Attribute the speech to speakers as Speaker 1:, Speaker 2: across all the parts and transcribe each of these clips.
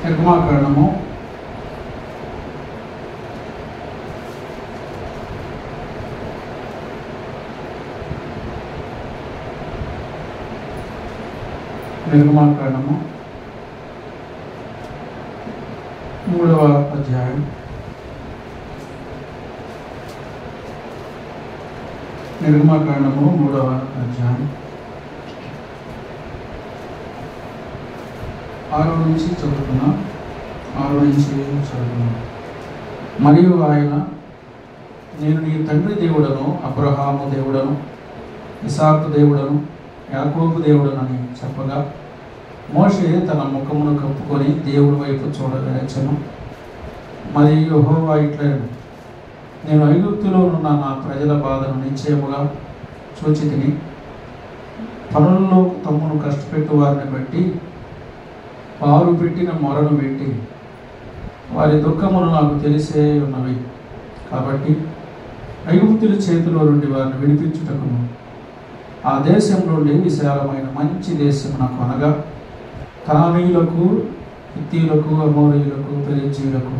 Speaker 1: నిర్గమాకాండము 3వ అధ్యాయం. నిర్గమాకాండము 3వ అధ్యాయం 6 నుంచి చదువుతున్నాం. మరియు ఆయన, నేను నీ తండ్రి దేవుడను, అబ్రహాము దేవుడను, ఇసాకు దేవుడను, యాకోబు దేవుడనని చెప్పగా మోషే తన ముఖమును కప్పుకొని దేవుడి వైపు చూడగలిచెను. మరి యెహోవా ఇట్లనెను, నేను ఐగుప్తులో ఉన్న నా ప్రజల బాధను నిశ్చయముగా చూచితిని. పనుల్లో తమ్మును కష్టపెట్టు వారిని బట్టి వారు పెట్టిన మొరను పెట్టి వారి దుఃఖమును నాకు తెలిసే ఉన్నవి. కాబట్టి ఐగుప్తుల చేతిలో నుండి వారిని విడిపించుటకును ఆ దేశం నుండి విశాలమైన మంచి దేశం నాకు అనగా కనానీయులకు, హిత్తీయులకు, అమోరీయులకు, పెరిజ్జీయులకు,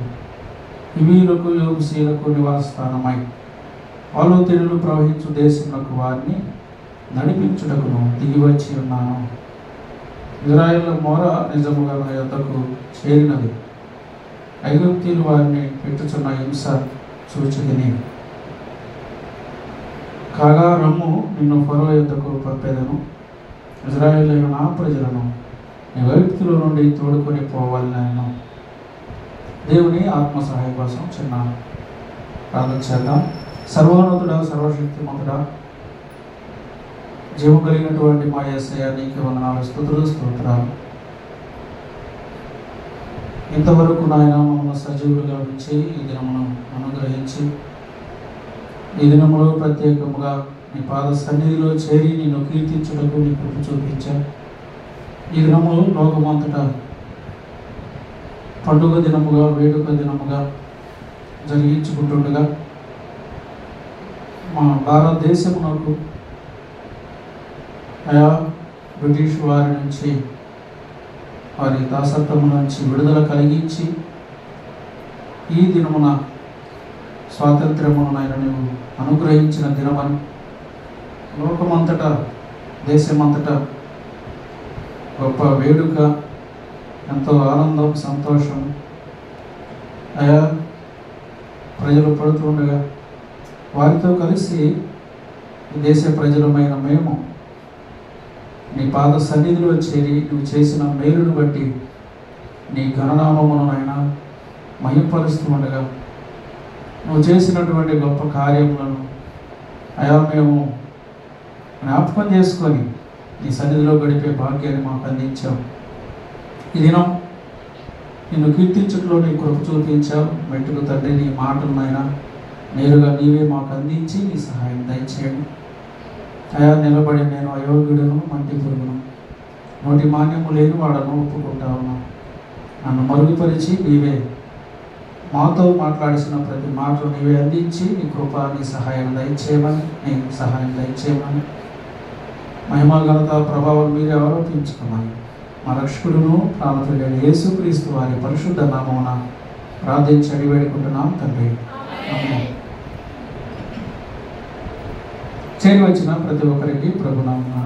Speaker 1: హివీయులకు, యెబూసీయులకు నివాస స్థానమై వాళ్ళు తెరులు ప్రవహించు దేశములకు వారిని నడిపించుటకును దిగివచ్చి ఉన్నాను. ఇశ్రాయేలు మొర నిజముగా నా యొద్దకు చేరినది. ఐగుప్తీయులు వారిని పెట్టుచున్న హింస చూచితిని. కాగా రమ్ము, నిన్ను ఫరో యొద్దకు పంపెదను. ఇశ్రాయేలు నా ప్రజలను నీ ఐగుప్తులో నుండి తోడుకొని పోవాలని దేవుని ఆత్మ సహాయం కోసం చిన్న ప్రార్థన చేద్దాం. సర్వోన్నతుడా, సర్వశక్తిమంతుడా, జీవం కలిగినటువంటి మా యేసయ్య, నీకు వందనాలు, స్తుతులు, స్తోత్రాలు. ఇంతవరకు నాయన మమ్మల్ని సజీవులుగా ఉంచి ఈ దినమును అనుగ్రహించి ఈ దినములో ప్రత్యేకముగా నీ పాద సన్నిధిలో చేరి నిన్ను కీర్తించుటకు నీ కృప చూపించా. ఈ దినములు లోకమంతటా పండుగ దినముగా, వేడుక దినముగా జరిగించుకుంటుండగా మా భారతదేశమునకు ఆయా బ్రిటిష్ వారి నుంచి, వారి దాసత్వము నుంచి విడుదల కలిగించి ఈ దినమున స్వాతంత్ర్యమును ఆయన నువ్వు అనుగ్రహించిన దినమని లోకమంతటా, దేశమంతటా గొప్ప వేడుక, ఎంతో ఆనందం, సంతోషం ఆయా ప్రజలు పడుతుండగా వారితో కలిసి ఈ దేశ ప్రజలమైన మేము నీ పాద సన్నిధిలో చేరి నువ్వు చేసిన మేలును బట్టి నీ ఘననామమును నాయన మహిమపరుస్తూ ఉండగా నువ్వు చేసినటువంటి గొప్ప కార్యములను అయా మేము జ్ఞాపకం చేసుకొని నీ సన్నిధిలో గడిపే భాగ్యాన్ని మాకు అందించావు. ఈ దినం నిన్ను కీర్తించడంలో నీ కృప చూపించావు. మెట్టుకు తండ్రి, నీ మాటలనైనా నేరుగా నీవే మాకు అందించి నీ సహాయం దయచేయండి. అయా, నిలబడి నేను అయోగ్యుడను, మంటి పురుగును, నోటి మాన్యము లేని వాడను ఒప్పుకుంటా ఉన్నా. నన్ను మరుగుపరిచి నీవే మాతో మాట్లాడిసిన ప్రతి మాటలు నీవే అందించి నీ కృప, నీ సహాయం దయచేయమని, నీ సహాయం దయచేయమని, మహిమ, ఘనత, ప్రభావం మీరే ఆరోపించుకున్నాను. మా రక్షకుడును ప్రాణప్రియుడైన యేసుక్రీస్తు వారి పరిశుద్ధ నామమున ప్రార్థించి అడిగి వేడుకుంటున్నాం తండ్రి. ఆమేన్. చేరి వచ్చిన ప్రతి ఒక్కరికి ప్రభు నామమున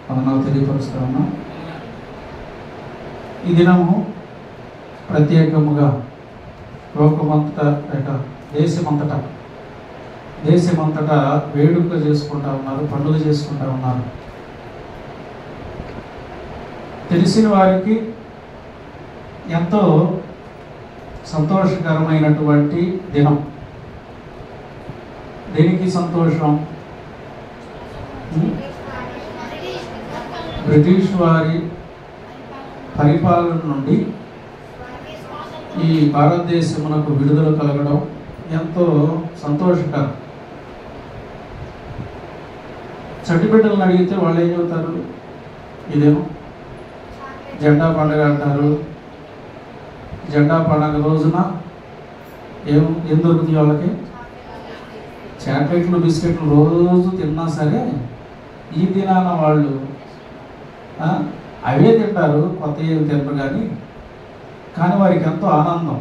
Speaker 1: వందనాలు తెలియపరుస్తూ ఉన్నాం. ఈ దినము ప్రత్యేకముగా లోకమంతటా, దేశమంతటా వేడుక చేసుకుంటా ఉన్నారు, పండుగ చేసుకుంటా ఉన్నారు. తెలిసిన వారికి ఎంతో సంతోషకరమైనటువంటి దినం. దేనికి సంతోషం? బ్రిటిష్ వారి పరిపాలన నుండి ఈ భారతదేశమునకు విడుదల కలగడం ఎంతో సంతోషకరం. చట్టిబిడ్డలను అడిగితే వాళ్ళు ఏం చెబుతారు? ఇదేమో జెండా పండుగ అంటారు. జెండా పండుగ రోజున ఏం దొరుకుతాయి వాళ్ళకి? చాక్లెట్లు, బిస్కెట్లు రోజు తిన్నా సరే ఈ దినాన వాళ్ళు అవే తింటారు, కొత్త ఏమి తినరు. కానీ కానీ వారికి ఎంతో ఆనందం.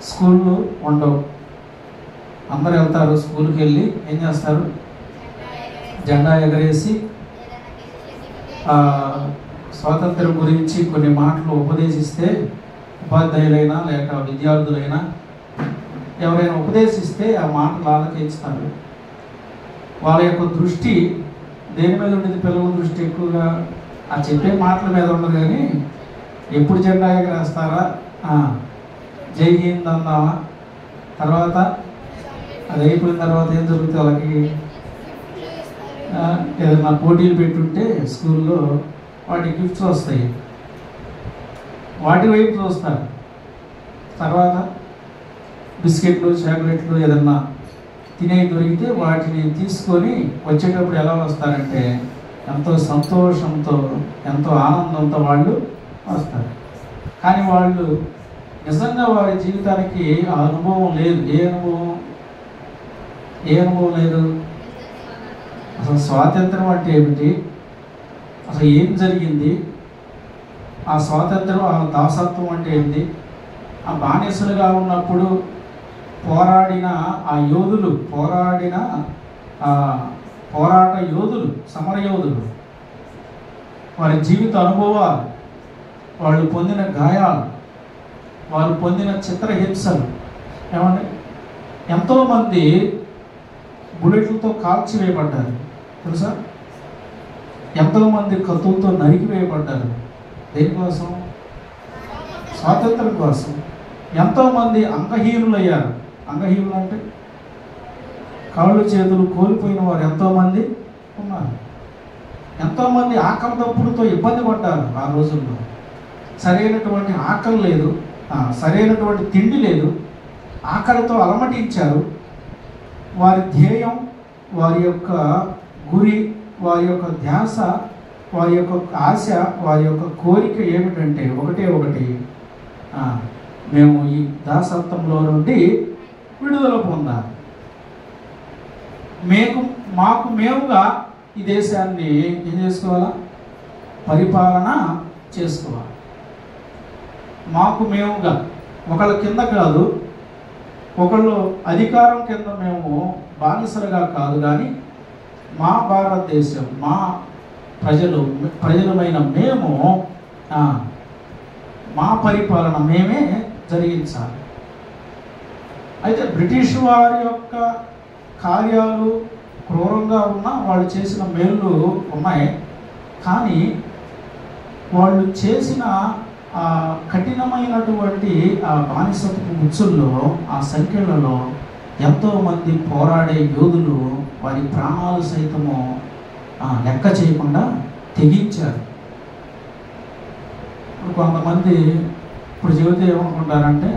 Speaker 1: స్కూళ్ళు ఉండవు, అందరు వెళ్తారు, స్కూల్కి వెళ్ళి ఏం చేస్తారు, జెండా ఎగరేసి స్వాతంత్రం గురించి కొన్ని మాటలు ఉపదేశిస్తే, ఉపాధ్యాయులైనా లేక విద్యార్థులైనా ఎవరైనా ఉపదేశిస్తే ఆ మాటలు ఆలకిస్తారు. వాళ్ళ యొక్క దృష్టి దేని మీద ఉండేది? పిల్లల దృష్టి ఎక్కువగా ఆ చెప్పే మాటల మీద ఉండదు. కానీ ఎప్పుడు జెండా ఎగరేస్తారా, జై హింద్ అందామా, తర్వాత అది అయిపోయిన తర్వాత ఏం జరుగుతుంది, వాళ్ళకి ఏదైనా పోటీలు పెట్టుంటే స్కూల్లో వాటికి గిఫ్ట్స్ వస్తాయి, వాటి వైపు చూస్తారు. తర్వాత బిస్కెట్లు, చాక్లెట్లు ఏదన్నా తినేవి దొరికితే వాటిని తీసుకొని వచ్చేటప్పుడు ఎలా వస్తారంటే ఎంతో సంతోషంతో, ఎంతో ఆనందంతో వాళ్ళు వస్తారు. కానీ వాళ్ళు నిజంగా వారి జీవితానికి ఆ అనుభవం లేదు. ఏ అనుభవం లేదు? అసలు స్వాతంత్రం అంటే ఏమిటి, అసలు ఏం జరిగింది, ఆ స్వాతంత్రం, ఆ దాసత్వం అంటే ఏంటి, ఆ బానిసలుగా ఉన్నప్పుడు పోరాడిన ఆ యోధులు, పోరాట యోధులు, సమర యోధులు, వారి జీవిత అనుభవాలు, వాళ్ళు పొందిన గాయాలు, వాళ్ళు పొందిన చిత్రహింసలు. ఏమండి, ఎంతోమంది బుల్లెట్లతో కాల్చివేయబడ్డారు తెలుసా, ఎంతోమంది కత్తులతో నరికివేయబడ్డారు. దేనికోసం? స్వాతంత్రం కోసం. ఎంతోమంది అంగహీనులయ్యారు. అంగహీనులు అంటే కాళ్ళు చేతులు కోల్పోయిన వారు ఎంతోమంది ఉన్నారు. ఎంతోమంది ఆకలి దప్పుడుతో ఇబ్బంది పడ్డారు. ఆ రోజుల్లో సరైనటువంటి ఆకలి లేదు, సరైనటువంటి తిండి లేదు, ఆకలితో అలమటించారు. వారి ధ్యేయం, వారి యొక్క గురి, వారి యొక్క ధ్యాస, వారి యొక్క ఆశ, వారి యొక్క కోరిక ఏమిటంటే ఒకటి, మేము ఈ దాసత్వంలో నుండి విడుదల పొందాలి, మాకు మేముగా ఈ దేశాన్ని ఏం చేసుకోవాలా, పరిపాలన చేసుకోవాలి. మాకు మేముగా, ఒకళ్ళ కింద కాదు, ఒకళ్ళు అధికారం కింద మేము బానిసలుగా కాదు, కానీ మా భారతదేశం, మా ప్రజలమైన మేము మా పరిపాలన మేమే జరిగించాలి. అయితే బ్రిటిష్ వారి యొక్క కార్యాలు క్రూరంగా ఉన్నా వాళ్ళు చేసిన మేళ్ళు ఉన్నాయి. కానీ వాళ్ళు చేసిన ఆ కఠినమైనటువంటి ఆ బానిసత్వపు ఉచ్చుల్లో, ఆ సంఖ్యలలో ఎంతోమంది పోరాడే యోధులు వారి ప్రాణాలు సైతము లెక్క చేయకుండా తెగించారు. ఇప్పుడు కొంతమంది ఇప్పుడు చెబితే ఏమనుకుంటారంటే,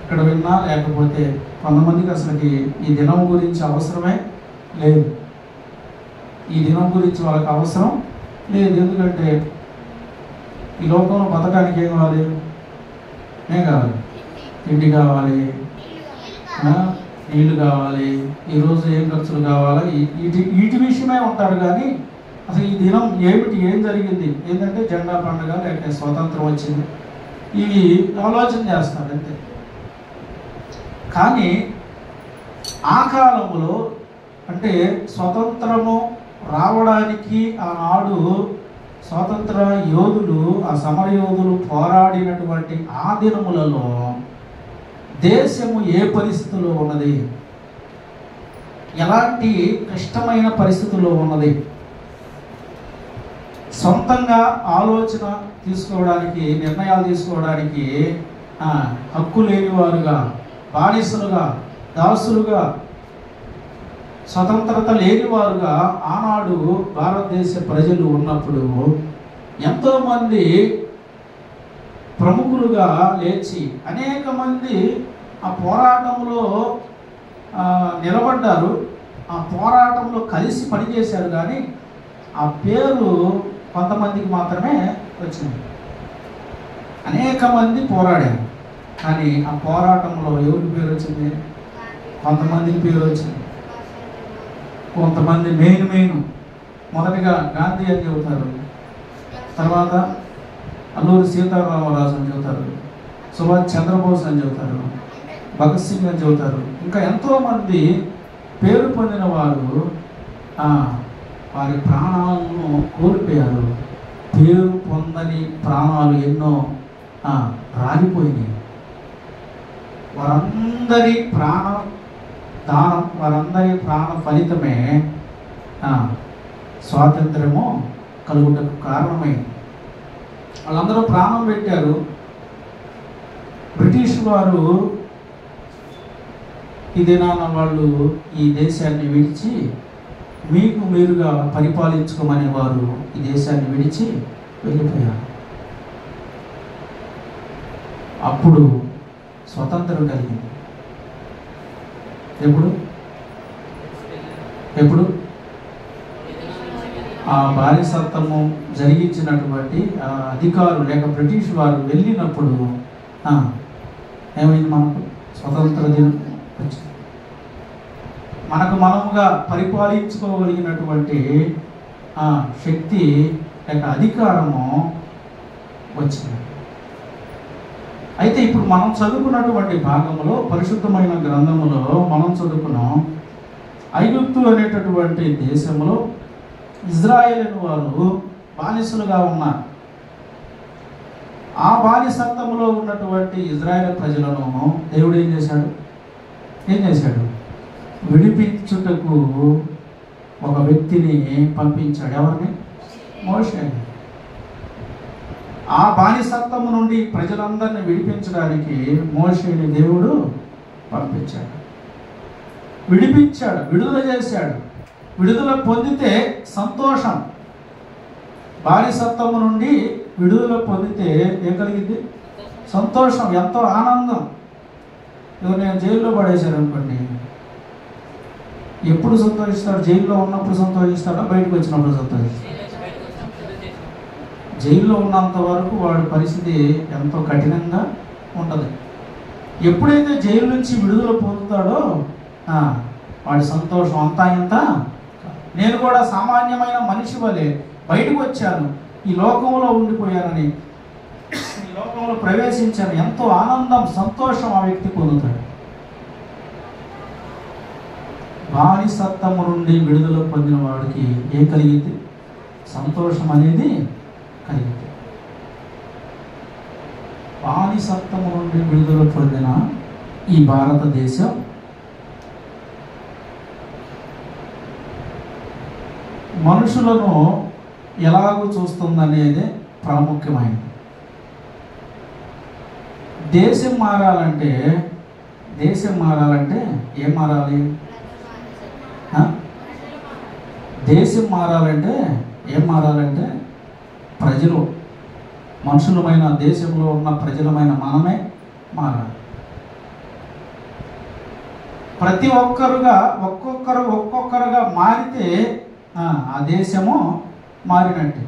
Speaker 1: ఇక్కడ విన్నా లేకపోతే కొంతమందికి అసలుకి ఈ దినం గురించి అవసరమే లేదు, ఈ దినం గురించి వాళ్ళకి అవసరం లేదు. ఎందుకంటే ఈ లోకంలో బతకడానికి ఏం కావాలి? తిండి కావాలి, నీళ్లు కావాలి, ఈరోజు ఏం ఖర్చులు కావాలి, వీటి విషయమే ఉంటారు. కానీ అసలు ఈ దినం ఏమిటి, ఏం జరిగింది, ఏంటంటే జెండా పండుగ లేక స్వాతంత్రం వచ్చింది, ఇవి ఆలోచన చేస్తారు అంతే. కానీ ఆ కాలంలో అంటే స్వతంత్రము రావడానికి ఆనాడు స్వాతంత్ర యోధులు, ఆ సమర యోధులు పోరాడినటువంటి ఆ దినములలో దేశము ఏ పరిస్థితుల్లో ఉన్నది, ఎలాంటి క్లిష్టమైన పరిస్థితుల్లో ఉన్నది, సొంతంగా ఆలోచన తీసుకోవడానికి, నిర్ణయాలు తీసుకోవడానికి హక్కు లేనివారుగా, బానిసలుగా, దాసులుగా, స్వతంత్రత లేనివారుగా ఆనాడు భారతదేశ ప్రజలు ఉన్నప్పుడు ఎంతోమంది ప్రముఖులుగా లేచి అనేక మంది ఆ పోరాటంలో నిలబడ్డారు, ఆ పోరాటంలో కలిసి పనిచేశారు. కానీ ఆ పేరు కొంతమందికి మాత్రమే వచ్చింది. అనేక మంది పోరాడారు, కానీ ఆ పోరాటంలో ఎవరికి పేరు వచ్చింది? కొంతమందికి పేరు వచ్చింది. కొంతమంది మెయిన్ మొదటిగా గాంధీ అని చెబుతారు, తర్వాత అల్లూరి సీతారామరాజు అని చెబుతారు, సుభాష్ చంద్రబోస్ అని చెబుతారు, భగత్ సింగ్ అని చెబుతారు. ఇంకా ఎంతోమంది పేరు పొందిన వారు వారి ప్రాణాలను కోల్పోయారు. పేరు పొందని ప్రాణాలు ఎన్నో రాలిపోయినాయి. వారందరి ప్రాణ దానం, వారందరి ప్రాణ ఫలితమే స్వాతంత్ర్యము కలుగుటకు కారణమైంది. వాళ్ళందరూ ప్రాణం పెట్టారు. బ్రిటిష్ వారు ఈ దినాన వాళ్ళు ఈ దేశాన్ని విడిచి మీకు మీరుగా పరిపాలించుకోమని వారు ఈ దేశాన్ని విడిచి వెళ్ళిపోయారు. అప్పుడు స్వతంత్రం కలిగింది. ఎప్పుడు ఆ బానిసత్వము జరిగించినటువంటి అధికారులు లేక బ్రిటిష్ వారు వెళ్ళినప్పుడు ఏమైంది? మనకు స్వతంత్ర దినం వచ్చింది. మనకు మనముగా పరిపాలించుకోగలిగినటువంటి శక్తి లేక అధికారము వచ్చింది. అయితే ఇప్పుడు మనం చదువుకున్నటువంటి భాగంలో, పరిశుద్ధమైన గ్రంథములో మనం చదువుకున్నాం, ఐగుప్తు అనేటటువంటి దేశంలో ఇజ్రాయేలు వారు బానిసలుగా ఉన్నారు. ఆ బానిసత్వంలో ఉన్నటువంటి ఇజ్రాయేల్ ప్రజలను దేవుడు ఏం చేశాడు? విడిపించుటకు ఒక వ్యక్తిని పంపించాడు. ఎవరిని? మోషేని. ఆ బానిసత్వము నుండి ప్రజలందరినీ విడిపించడానికి మోషేని దేవుడు పంపించాడు, విడిపించాడు, విడుదల చేశాడు. విడుదల పొందితే సంతోషం. బానిసత్వము నుండి విడుదల పొందితే ఏం కలిగింది? సంతోషం, ఎంతో ఆనందం. ఇదిగో నేను జైల్లో పడేశాను అనుకోండి, ఎప్పుడు సంతోషిస్తాడు? జైల్లో ఉన్నప్పుడు సంతోషిస్తాడా, బయటకు వచ్చినప్పుడు సంతోషిస్తాడు? జైల్లో ఉన్నంత వరకు వాడి పరిస్థితి ఎంతో కఠినంగా ఉంటుంది. ఎప్పుడైతే జైలు నుంచి విడుదల పొందుతాడో వాడి సంతోషం అంతా ఇంత. నేను కూడా సామాన్యమైన మనిషి వలె బయటకు వచ్చాను, ఈ లోకంలో ఉండిపోయానని, ఈ లోకంలో ప్రవేశించాను, ఎంతో ఆనందం, సంతోషం ఆ వ్యక్తి పొందుతాడు. బానిసత్వము నుండి విడుదల పొందిన వాడికి ఏం కలిగింది? సంతోషం అనేది కలిగింది. బానిసత్వము నుండి విడుదల పొందిన ఈ భారతదేశం మనుషులను ఎలాగూ చూస్తుందనేది ప్రాముఖ్యమైనది. దేశం మారాలంటే ఏం మారాలి? దేశం మారాలంటే ఏం మారాలంటే ప్రజలు, మనుషులమైన దేశంలో ఉన్న ప్రజలమైన మనమే మారాలి. ప్రతి ఒక్కరుగా ఒక్కొక్కరుగా మారితే ఆ దేశము మారినట్టే.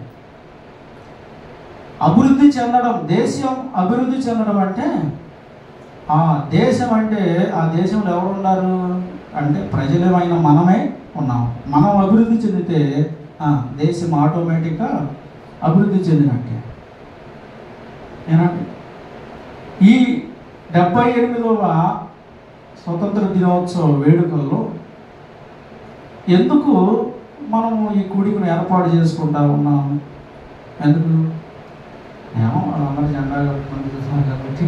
Speaker 1: అభివృద్ధి చెందడం, దేశం అభివృద్ధి చెందడం అంటే ఆ దేశం అంటే ఆ దేశంలో ఎవరు ఉన్నారు అంటే ప్రజలమైన మనమే ఉన్నాం. మనం అభివృద్ధి చెందితే దేశం ఆటోమేటిక్గా అభివృద్ధి చెందినట్టే. ఏనండి, ఈ 78వ స్వతంత్ర దినోత్సవ వేడుకల్లో ఎందుకు మనము ఈ కూడికను ఏర్పాటు చేసుకుంటా ఉన్నాము? ఎందుకు? ఏమో వాళ్ళందరూ జెండా కట్టుకుని చూసాం కాబట్టి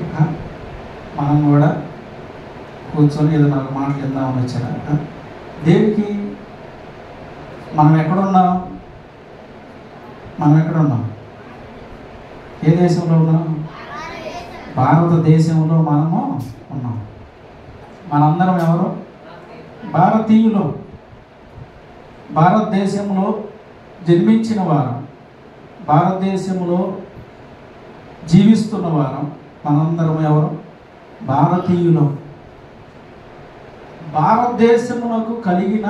Speaker 1: మనం కూడా కూర్చొని ఏదో 4 మాటలు వెళ్దామని వచ్చారా? దేనికి? మనం ఎక్కడున్నాం? ఏ దేశంలో ఉన్నాం? భారతదేశంలో మనము ఉన్నాం. మనందరం ఎవరు? భారతీయులు. భారతదేశంలో జన్మించిన వారం, భారతదేశంలో జీవిస్తున్న వారం మనందరం ఎవరు? భారతీయులు. భారతదేశమునకు కలిగిన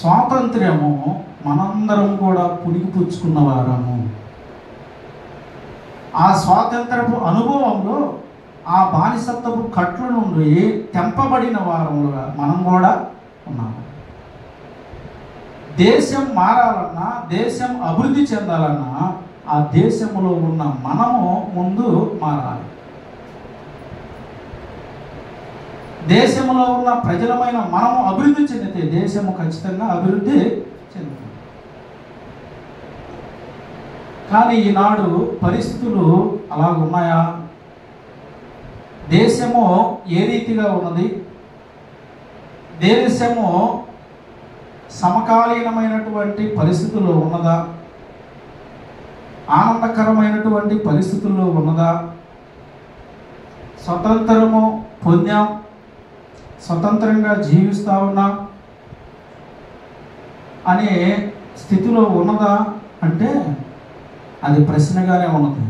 Speaker 1: స్వాతంత్ర్యము మనందరం కూడా పుణికిపుచ్చుకున్న వారము. ఆ స్వాతంత్రపు అనుభవంలో ఆ బానిసత్వపు కట్ల నుండి తెంపబడిన వారములుగా మనం కూడా ఉన్నాము. దేశం మారాలన్నా, దేశం అభివృద్ధి చెందాలన్నా ఆ దేశంలో ఉన్న మనము ముందు మారాలి. దేశంలో ఉన్న ప్రజలమైన మనము అభివృద్ధి చెందితే దేశము ఖచ్చితంగా అభివృద్ధి చెందుతుంది. కానీ ఈనాడు పరిస్థితులు అలాగున్నాయా? దేశము ఏ రీతిగా ఉన్నది? దేశము సమకాలీనమైనటువంటి పరిస్థితుల్లో ఉన్నదా? ఆనందకరమైనటువంటి పరిస్థితుల్లో ఉన్నదా? స్వతంత్రము పొందాం, స్వతంత్రంగా జీవిస్తా ఉన్నాం అనే స్థితిలో ఉన్నదా అంటే అది ప్రశ్నగానే ఉన్నది.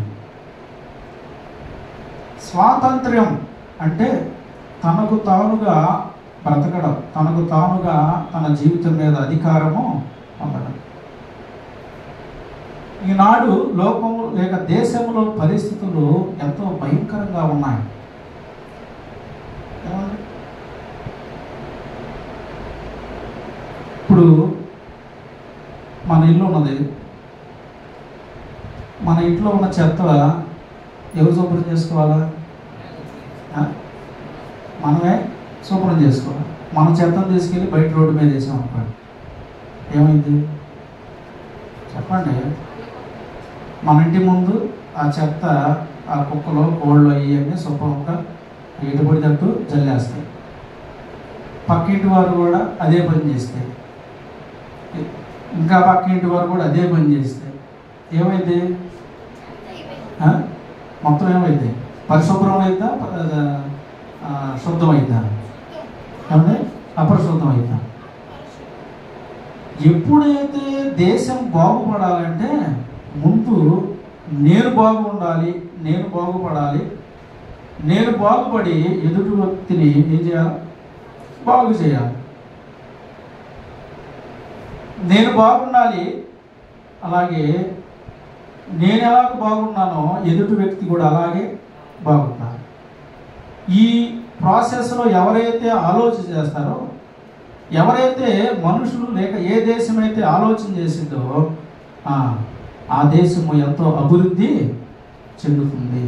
Speaker 1: స్వాతంత్ర్యం అంటే తనకు తానుగా బ్రతకడం, తనకు తానుగా తన జీవితం మీద అధికారము పొందడం. ఈనాడు లోకము లేక దేశంలో పరిస్థితులు ఎంతో భయంకరంగా ఉన్నాయి. ఇప్పుడు మన ఇల్లు ఉన్నది, మన ఇంట్లో ఉన్న చెత్త ఎవరు శుభ్రం చేసుకోవాలా? మనమే శుభ్రం చేసుకోవాలి. మన చెత్తను తీసుకెళ్ళి బయట రోడ్డు మీద వేసాం అనుకోండి, ఏమైంది చెప్పండి? మన ఇంటి ముందు ఆ చెత్త, ఆ కుక్కలు కోళ్ళు ఇవన్నీ శుభ్రంగా ఎటుపడినట్టు జల్లేస్తాయి. పక్కింటి వారు కూడా అదే పని చేస్తాయి, ఇంకా పక్కింటి వారు కూడా అదే పని చేస్తాయి. ఏమైంది? మొత్తం ఏమైంది? పరిశుభ్రం అవుతా, శుద్ధం అవుతా, ఏమంటే అపరిశుద్ధం అవుతా. ఎప్పుడైతే దేశం బాగుపడాలంటే ముందు నేను బాగుండాలి, నేను బాగుపడాలి. నేను బాగుపడి ఎదుటి వ్యక్తిని ఏం చేయాలి? బాగు చేయాలి. నేను బాగుండాలి, అలాగే నేను ఎలాగ బాగున్నానో ఎదుటి వ్యక్తి కూడా అలాగే బాగుండాలి. ఈ ప్రాసెస్లో ఎవరైతే ఆలోచన చేస్తారో, ఎవరైతే మనుషులు లేక ఏ దేశం అయితే ఆలోచన చేసిందో ఆ దేశము ఎంతో అభివృద్ధి చెందుతుంది.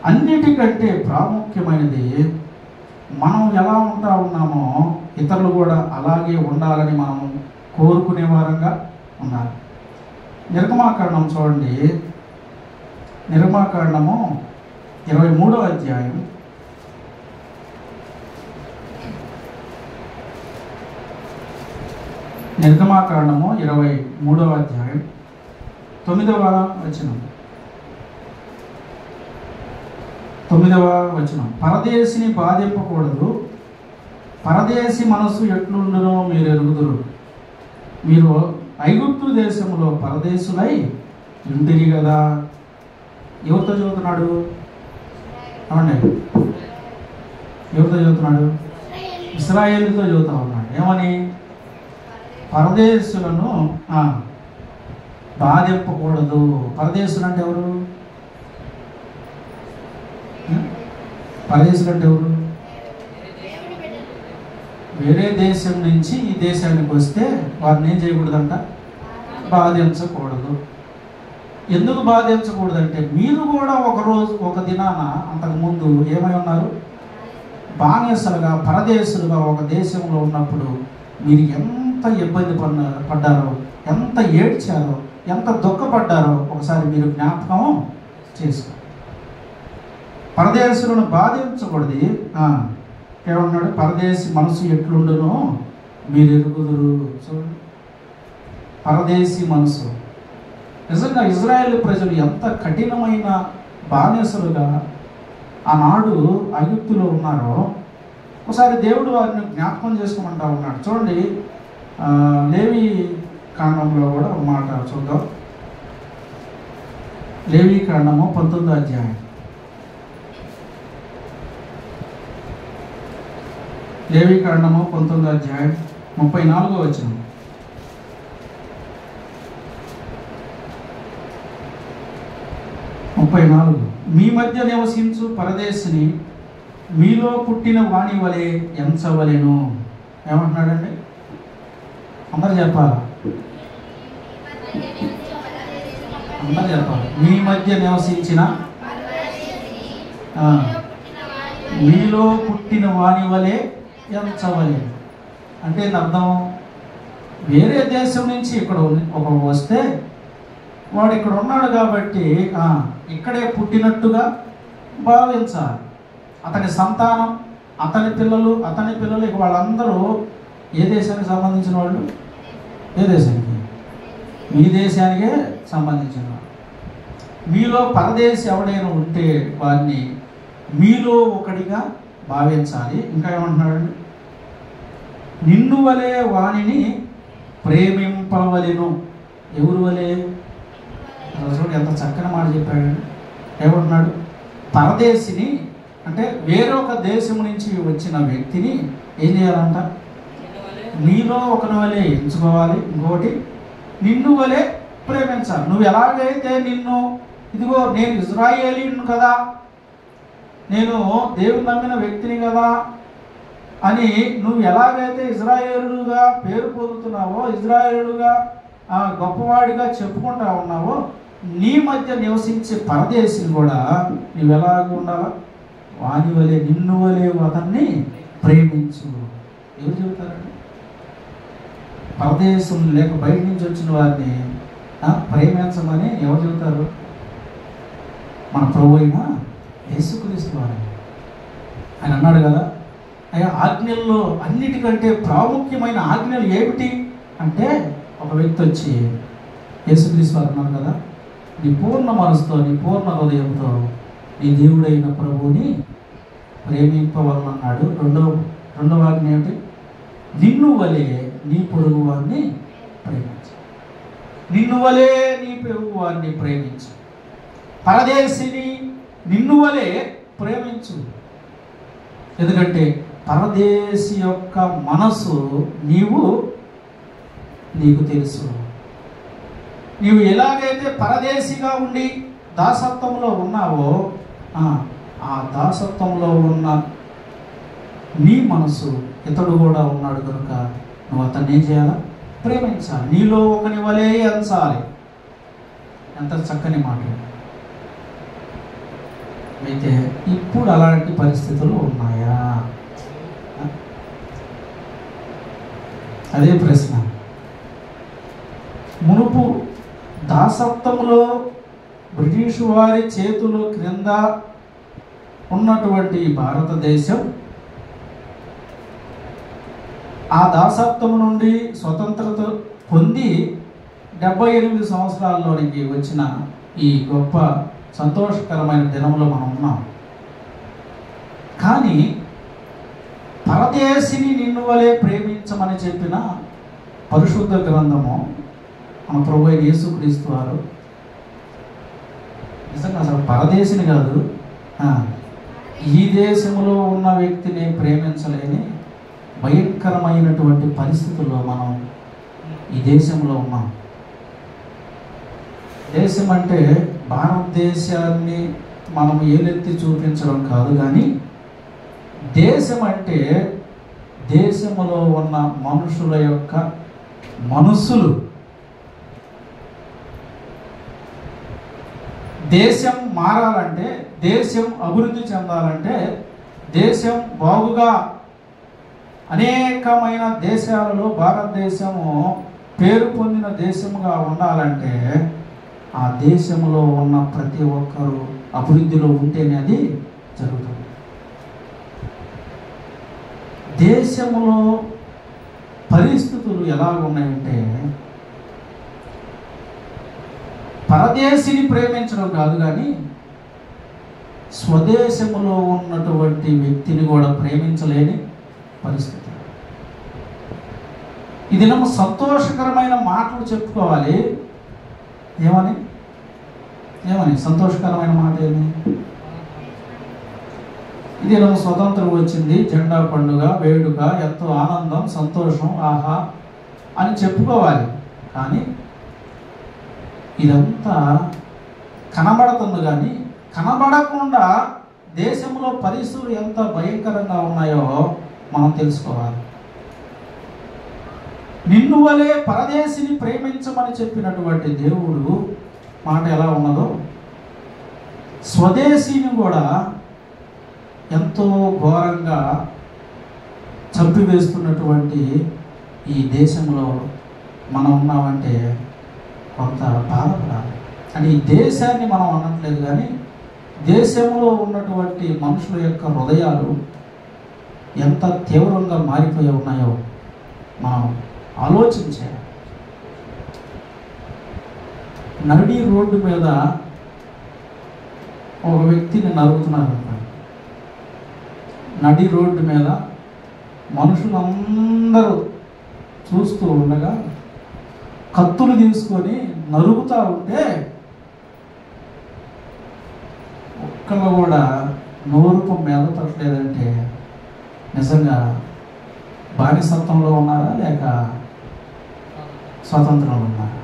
Speaker 1: అన్నిటికంటే ప్రాముఖ్యమైనది మనం ఎలా ఉంటా ఉన్నామో ఇతరులు కూడా అలాగే ఉండాలని మనం కోరుకునే వారంగా ఉండాలి. నిర్గమాకాండం చూడండి, నిర్గమాకాండము 23వ అధ్యాయం 23వ అధ్యాయం 9వ వచనం. పరదేశిని బాధింపకూడదు, పరదేశి మనస్సు ఎట్లుండునో మీరు ఎరుగుదురు. మీరు ఐగుప్తు దేశంలో పరదేశులై ఉండిరి కదా. ఎవరితో చదువుతున్నాడు? అవండి, ఎవరితో చదువుతున్నాడు? ఇశ్రాయేలుతో చదువుతా ఉన్నాడు. ఏమని? పరదేశులను బాధింపకూడదు. పరదేశులు అంటే ఎవరు? పరదేశులు అంటే ఎవరు? వేరే దేశం నుంచి ఈ దేశానికి వస్తే వారిని ఏం చేయకూడదంట? బాధించకూడదు. ఎందుకు బాధించకూడదంటే మీరు కూడా ఒక దినాన అంతకుముందు ఏమై ఉన్నారు? బానిసలుగా, పరదేశులుగా ఒక దేశంలో ఉన్నప్పుడు మీరు ఎంత ఇబ్బంది పడ్డారో, ఎంత ఏడ్చారో, ఎంత దుఃఖపడ్డారో ఒకసారి మీరు జ్ఞాపకం చేసుకో. పరదేశులను బాధించకూడదు. ఏమన్నాడు? పరదేశి మనసు ఎట్లుండునో మీరు ఎరుగుదురు. చూడండి, పరదేశీ మనసు. నిజంగా ఇజ్రాయేల్ ప్రజలు ఎంత కఠినమైన బానిసలుగా ఆనాడు ఐగుప్తులో ఉన్నారో ఒకసారి దేవుడు వారిని జ్ఞాపకం చేసుకోమంటా ఉన్నాడు. చూడండి, లేవి కాండంలో కూడా ఒక మాట చూద్దాం. లేవి కాండము 19వ అధ్యాయం. లేవి కాండము 19వ అధ్యాయం 34వ వచనం. మీ మధ్య నివసించు పరదేశిని మీలో పుట్టిన వాణి వలె ఎంచవలెను. ఏమంటున్నాడండి? అందరూ చెప్పాలా? అందరూ చెప్పాలి. మీ మధ్య నివసించిన మీలో పుట్టిన వాని వలె ఎంచవలే. అంటే అర్థం, వేరే దేశం నుంచి ఇక్కడ ఒక వస్తే వాడు ఇక్కడ ఉన్నాడు కాబట్టి ఇక్కడే పుట్టినట్టుగా భావించాలి. అతని సంతానం, అతని పిల్లలు ఇక వాళ్ళందరూ ఏ దేశానికి సంబంధించిన వాళ్ళు? ఏ దేశానికి? మీ దేశానికే సంబంధించిన వాళ్ళు. మీలో పరదేశి ఎవడైనా ఉంటే వాడిని మీలో ఒకటిగా భావించాలి. ఇంకా ఏమంటున్నాడు? నిన్ను వలె వానిని ప్రేమింపవలెను. ఎవరు వలె? చూడండి ఎంత చక్కని మాట చెప్పాడు. ఏమంటున్నాడు? పరదేశిని అంటే వేరొక దేశం నుంచి వచ్చిన వ్యక్తిని ఏం చేయాలంట? నీలో ఒకని వలె ఎంచుకోవాలి. ఇంకోటి, నిన్ను వలె ప్రేమించాలి. నువ్వు ఎలాగైతే ఇదిగో నేను ఇజ్రాయేలీను కదా, నేను దేవుని నమ్మిన వ్యక్తిని కదా అని నువ్వు ఎలాగైతే ఇజ్రాయేలుగా పేరు పొందుతున్నావో, ఇజ్రాయేలుగా గొప్పవాడిగా చెప్పుకుంటా ఉన్నావో, నీ మధ్య నివసించే పరదేశిని కూడా నువ్వు ఎలాగ ఉండాలా? వాని వలె, నిన్ను వలె అతన్ని ప్రేమించు. ఎవరు చెబుతారండి? పరదేశం లేక బయట నుంచి వచ్చిన వారిని ప్రేమించమని ఎవరు చెబుతారు? మన ప్రభు అయిన యేసుక్రీస్తు వారు. ఆయన అన్నాడు కదా, అయ్యా ఆజ్ఞల్లో అన్నిటికంటే ప్రాముఖ్యమైన ఆజ్ఞలు ఏమిటి అంటే, ఒక వ్యక్తి వచ్చి యేసుక్రీస్తు వారు అన్నారు కదా, నీ పూర్ణ మనసుతో, నీ పూర్ణ హృదయంతో నీ దేవుడైన ప్రభువుని ప్రేమింపవలనన్నాడు. రెండవ ఆజ్ఞ ఏమిటి? నిన్ను వలె నీ పొరుగు వారిని ప్రేమించు. నిన్ను వలె నీ పొరుగు వారిని ప్రేమించు. పరదేశిని నిన్ను వలె ప్రేమించు. ఎందుకంటే పరదేశి యొక్క మనసు నీకు తెలుసు. నీవు ఎలాగైతే పరదేశిగా ఉండి దాసత్వంలో ఉన్నావో, ఆ దాసత్వంలో ఉన్న నీ మనసు ఇతడు కూడా ఉన్నాడు కనుక నువ్వు అతన్ని ఏం చేయాలా? ప్రేమించాలి. నీలో ఒకని వలె ఎంచాలి. ఎంత చక్కని మాట. అయితే ఇప్పుడు అలాంటి పరిస్థితులు ఉన్నాయా? అదే ప్రశ్న. మునుపు దాసత్వంలో బ్రిటిష్ వారి చేతుల క్రింద ఉన్నటువంటి భారతదేశం ఆ దాసత్వం నుండి స్వతంత్రత పొంది 78 సంవత్సరాల్లోనికి వచ్చిన ఈ గొప్ప సంతోషకరమైన దినంలో మనం ఉన్నాం. కానీ పరదేశిని నిన్ను వలె ప్రేమించమని చెప్పిన పరిశుద్ధ గ్రంథము మన ప్రభు అయిన యేసుక్రీస్తు వారు నిజంగా అసలు పరదేశిని కాదు, ఈ దేశంలో ఉన్న వ్యక్తిని ప్రేమించలేని భయంకరమైనటువంటి పరిస్థితుల్లో మనం ఈ దేశంలో ఉన్నాం. దేశం అంటే భారతదేశాన్ని మనం ఏలెత్తి చూపించడం కాదు, కానీ దేశం అంటే దేశంలో ఉన్న మనుషుల యొక్క మనస్సులు. దేశం మారాలంటే, దేశం అభివృద్ధి చెందాలంటే, దేశం బాగుగా అనేకమైన దేశాలలో భారతదేశము పేరు పొందిన దేశముగా ఉండాలంటే ఆ దేశంలో ఉన్న ప్రతి ఒక్కరూ అభివృద్ధిలో ఉంటేనే అది జరుగుతుంది. దేశంలో పరిస్థితులు ఎలా ఉన్నాయంటే, పరదేశిని ప్రేమించడం కాదు, కానీ స్వదేశంలో ఉన్నటువంటి వ్యక్తిని కూడా ప్రేమించలేని పరిస్థితి. ఇది నమ్మ సంతోషకరమైన మాటలు చెప్పుకోవాలి. ఏమని సంతోషకరమైన మాట ఏమి? ఇది నమ్మ స్వతంత్రం వచ్చింది, జెండా పండుగ, వేడుక, ఎంతో ఆనందం, సంతోషం, ఆహా అని చెప్పుకోవాలి. కానీ ఇదంతా కనబడుతుంది, కానీ కనబడకుండా దేశంలో పరిస్థితులు ఎంత భయంకరంగా ఉన్నాయో మనం తెలుసుకోవాలి. నిన్ను వలె పరదేశిని ప్రేమించమని చెప్పినటువంటి దేవుడు మాట ఎలా ఉన్నదో స్వదేశీని కూడా ఎంతో ఘోరంగా చంపివేస్తున్నటువంటి ఈ దేశంలో మనం ఉన్నామంటే కొంత బాధపడాలి. అని ఈ దేశాన్ని మనం అనట్లేదు, కానీ దేశంలో ఉన్నటువంటి మనుషుల యొక్క హృదయాలు ఎంత తీవ్రంగా మారిపోయి ఉన్నాయో మనం ఆలోచించాలి. నడి రోడ్డు మీద ఒక వ్యక్తిని నరుకుతున్నారు అన్నమాట. నడి రోడ్డు మీద మనుషులందరూ చూస్తూ ఉండగా కత్తులు తీసుకొని నరుకుతూ ఉంటే ఒక్కళ్ళు కూడా నోరుపు మెదపట్లేదంటే నిజంగా బానిసత్వంలో ఉన్నారా లేక స్వతంత్రంలో ఉన్నారా?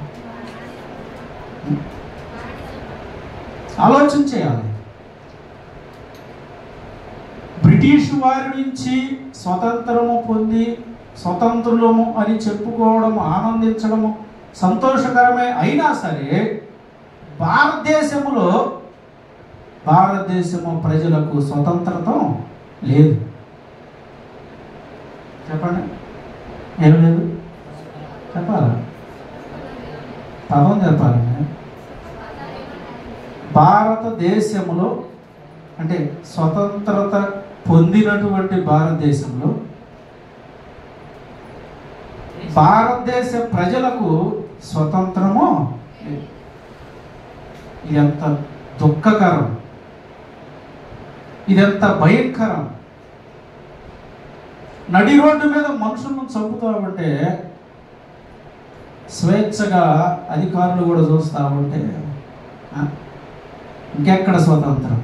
Speaker 1: ఆలోచన చేయాలి. బ్రిటిష్ వారి నుంచి స్వతంత్రము పొంది స్వతంత్రులము అని చెప్పుకోవడం, ఆనందించడము సంతోషకరమే అయినా సరే భారతదేశము ప్రజలకు స్వతంత్రత లేదు. చెప్పండి, ఏం లేదు? చెప్పాలా? పదం చెప్పాలండి. భారతదేశంలో అంటే స్వతంత్రత పొందినటువంటి భారతదేశంలో భారతదేశ ప్రజలకు స్వతంత్రము లేదు. ఇది ఎంత దుఃఖకరం, ఇదెంత భయంకరం. నడి రోడ్డు మీద మనుషులను చంపుతామంటే స్వేచ్ఛగా అధికారులు కూడా చూస్తూ ఉంటే ఇంకెక్కడ స్వతంత్రం?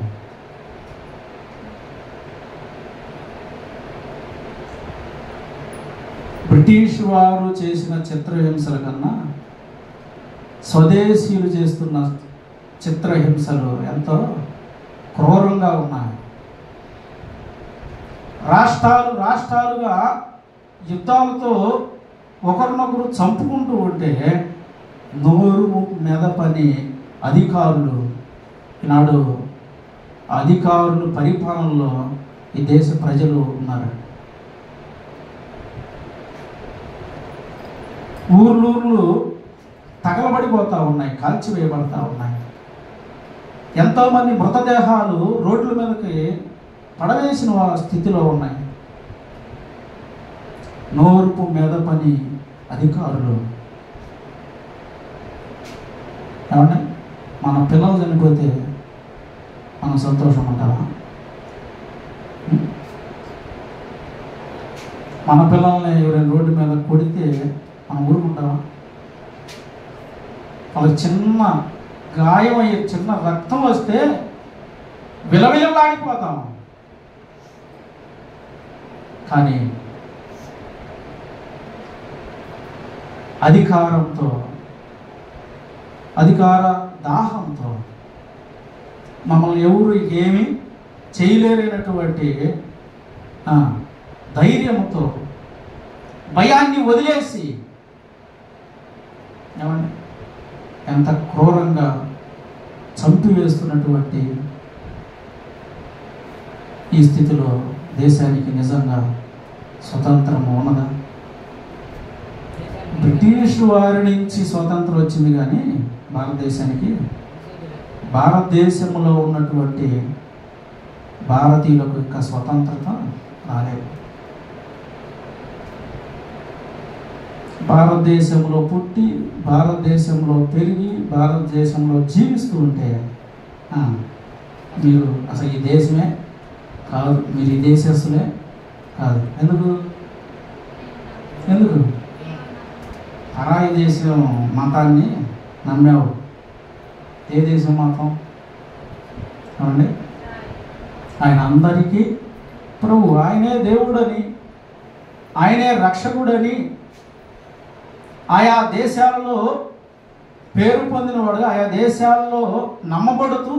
Speaker 1: బ్రిటిష్ వారు చేసిన చిత్రహింసల కన్నా స్వదేశీయులు చేస్తున్న చిత్రహింసలు ఎంతో క్రూరంగా ఉన్నాయి. రాష్ట్రాలుగా యుద్ధాలతో ఒకరినొకరు చంపుకుంటూ ఉంటే నోరు మెదపని అధికారులు ఈనాడు అధికారులు పరిపాలనలో ఈ దేశ ప్రజలు ఉన్నారు. ఊర్లూర్లు తగలబడిపోతూ ఉన్నాయి, కాల్చివేయబడతా ఉన్నాయి. ఎంతోమంది మృతదేహాలు రోడ్ల మీదకి పడవేసిన స్థితిలో ఉన్నాయి. నోర్పు మెదపని అధికారులు. ఏమంటే మన పిల్లలు చనిపోతే మనం సంతోషం ఉంటామా? మన పిల్లల్ని ఎవరైనా రోడ్డు మీద కొడితే మనం ఊరుకుంటామా? వాళ్ళకి చిన్న గాయం అయ్యే చిన్న రక్తం వస్తే విలవిలలాడిపోతాం. కానీ అధికార దాహంతో మమ్మల్ని ఎవరు ఏమి చేయలేనటువంటి ధైర్యంతో భయాన్ని వదిలేసి ఏమండి ఎంత క్రూరంగా చంపివేస్తున్నటువంటి ఈ స్థితిలో దేశానికి నిజంగా స్వతంత్రం ఉన్నదా? బ్రిటిష్ వారి నుంచి స్వతంత్రం వచ్చింది, కానీ భారతదేశానికి భారతదేశంలో ఉన్నటువంటి భారతీయులకు ఇంకా స్వతంత్రత రాలేదు. భారతదేశంలో పుట్టి భారతదేశంలో పెరిగి భారతదేశంలో జీవిస్తూ ఉంటే మీరు అసలు ఈ దేశమే కాదు, మీరు ఈ దేశస్తులే కాదు. ఎందుకు పరాయి దేశం మతాన్ని నమ్మావు? ఏ దేశం మతం? ఏమండి, ఆయన అందరికీ ప్రభు, ఆయనే దేవుడని, ఆయనే రక్షకుడని, ఆయా దేశాలలో పేరు పొందినవాడుగా ఆయా దేశాల్లో నమ్మబడుతూ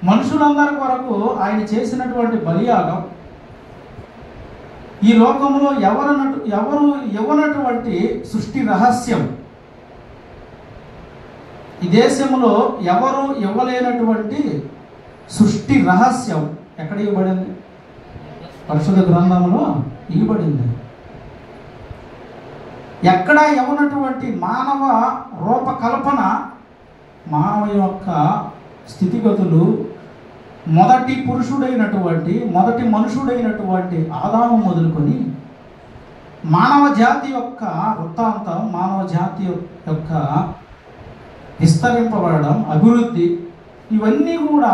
Speaker 1: మనుషులందరి కొరకు ఆయన చేసినటువంటి బలియాగం ఈ లోకంలో ఎవరు ఇవ్వనటువంటి సృష్టి రహస్యం. ఈ దేశంలో ఎవరు ఇవ్వలేనటువంటి సృష్టి రహస్యం ఎక్కడ ఇవ్వబడింది? పరిశుద్ధ గ్రంథంలో ఇవ్వబడింది. ఎక్కడ ఇవ్వనటువంటి మానవ రూపకల్పన, మానవ యొక్క స్థితిగతులు, మొదటి పురుషుడైనటువంటి మొదటి మనుషుడైనటువంటి ఆదాము మొదలుకొని మానవ జాతి యొక్క వృత్తాంతం, మానవ జాతి యొక్క విస్తరింపబడడం, అభివృద్ధి, ఇవన్నీ కూడా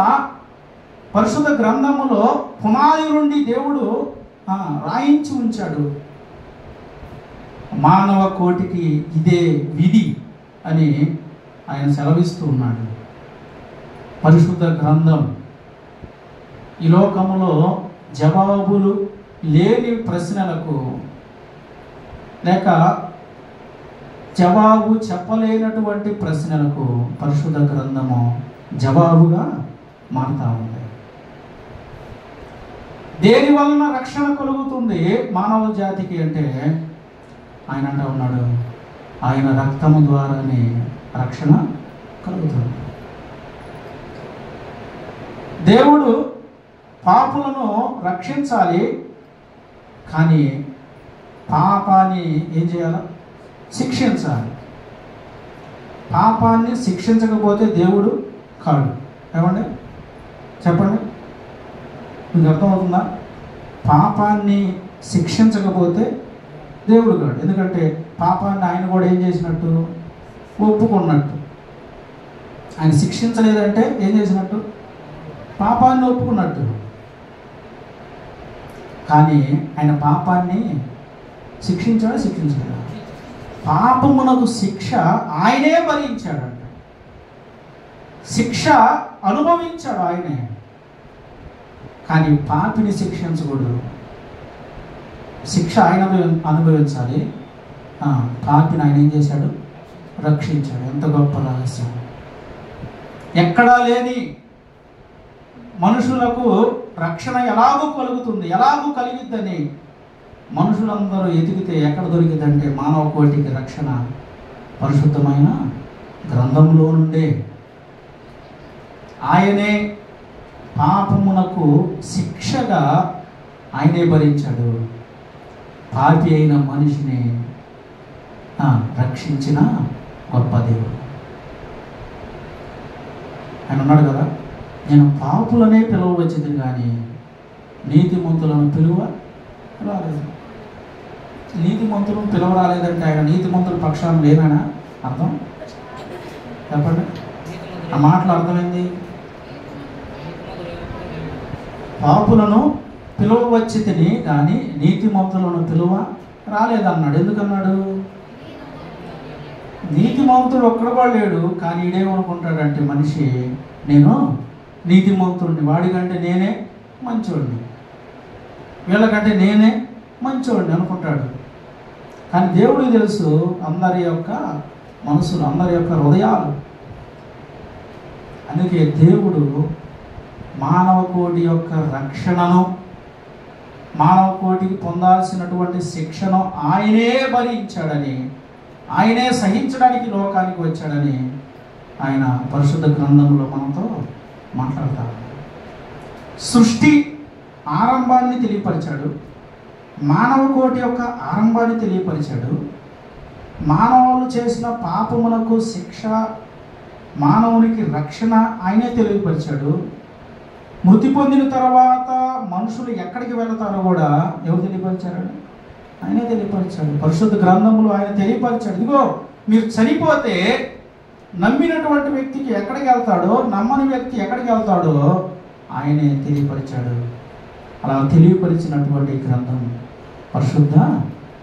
Speaker 1: పరిశుద్ధ గ్రంథములో పునాది నుండి దేవుడు రాయించి ఉంచాడు. మానవ కోటికి ఇదే విధి అని ఆయన సెలవిస్తూ ఉన్నాడు. పరిశుద్ధ గ్రంథం ఈ లోకములో జవాబులు లేని ప్రశ్నలకు, లేక జవాబు చెప్పలేనటువంటి ప్రశ్నలకు పరిశుద్ధ గ్రంథము జవాబుగా మారుతూ ఉంది. దేని వలన రక్షణ కలుగుతుంది మానవ జాతికి అంటే ఆయన అంటూ ఉన్నాడు, ఆయన రక్తము ద్వారానే రక్షణ కలుగుతుంది. దేవుడు పాపులను రక్షించాలి, కానీ పాపాన్ని ఏం చేయాలి? శిక్షించాలి. పాపాన్ని శిక్షించకపోతే దేవుడు కాడు. ఏమండి చెప్పండి, మీకు అర్థమవుతుందా? పాపాన్ని శిక్షించకపోతే దేవుడు కాడు. ఎందుకంటే పాపాన్ని ఆయన కూడా ఏం చేసినట్టు? ఒప్పుకున్నట్టు. ఆయన శిక్షించలేదంటే ఏం చేసినట్టు? పాపాన్ని ఒప్పుకున్నట్టు. కానీ ఆయన పాపాన్ని శిక్షించాడా? శిక్షించలేదా? పాపమునకు శిక్ష ఆయనే భరించాడంట. శిక్ష అనుభవించాడు ఆయనే, కానీ పాపిని శిక్షించకూడదు. శిక్ష ఆయన అనుభవించాలి, పాపిని ఆయన ఏం చేశాడు? రక్షించాడు. ఎంత గొప్ప రహస్యం! ఎక్కడా లేని మనుషులకు రక్షణ ఎలాగూ కలుగుతుంది, ఎలాగూ కలిగిద్దని మనుషులందరూ ఎతికితే ఎక్కడ దొరికిందంటే మానవ కోటికి రక్షణ పరిశుద్ధమైన గ్రంథంలో నుండే. ఆయనే పాపమునకు శిక్షగా ఆయనే భరించాడు. పాపి అయిన మనిషిని రక్షించిన గొప్ప దేవుడు ఆయన ఉన్నాడు కదా. నేను పాపులనే పిలవవచ్చింది కానీ నీతిమంతులను పిలువ రాలేదు. నీతిమంతులను పిలువ రాలేదంటే ఆయన నీతిమంతుల పక్షాన లేనా అర్థం? చెప్పండి, ఆ మాటలు అర్థమైంది. పాపులను పిలువవచ్చి తిని కానీ నీతిమంతులను పిలువ రాలేదన్నాడు. ఎందుకన్నాడు? నీతిమంతుడు ఒక్కడు కూడా లేడు, కానీ ఈడేమనుకుంటాడంటే మనిషి, నేను నీతిమంతుడిని, వాడికంటే నేనే మంచోడిని, వీళ్ళకంటే నేనే మంచోడిని అనుకుంటాడు. కానీ దేవుడికి తెలుసు అందరి యొక్క మనసులు, అందరి యొక్క హృదయాలు. అందుకే దేవుడు మానవ కోటి యొక్క రక్షణను, మానవ కోటికి పొందాల్సినటువంటి శిక్షను ఆయనే భరించాడని, ఆయనే సహించడానికి లోకానికి వచ్చాడని ఆయన పరిశుద్ధ గ్రంథంలో మనతో మాట్లాడతాడు. సృష్టి ఆరంభాన్ని తెలియపరిచాడు, మానవ కోటి యొక్క ఆరంభాన్ని తెలియపరిచాడు. మానవులు చేసిన పాపములకు శిక్ష, మానవునికి రక్షణ ఆయనే తెలియపరిచాడు. మృతి పొందిన తర్వాత మనుషులు ఎక్కడికి వెళతారో కూడా ఎవరు తెలియపరిచారు? ఆయనే తెలియపరిచాడు. పరిశుద్ధ గ్రంథంలో ఆయన తెలియపరిచాడు. ఇదిగో మీరు చనిపోతే నమ్మినటువంటి వ్యక్తికి ఎక్కడికి వెళ్తాడో, నమ్మని వ్యక్తి ఎక్కడికి వెళ్తాడో ఆయనే తెలియపరిచాడు. అలా తెలియపరిచినటువంటి గ్రంథం పరిశుద్ధ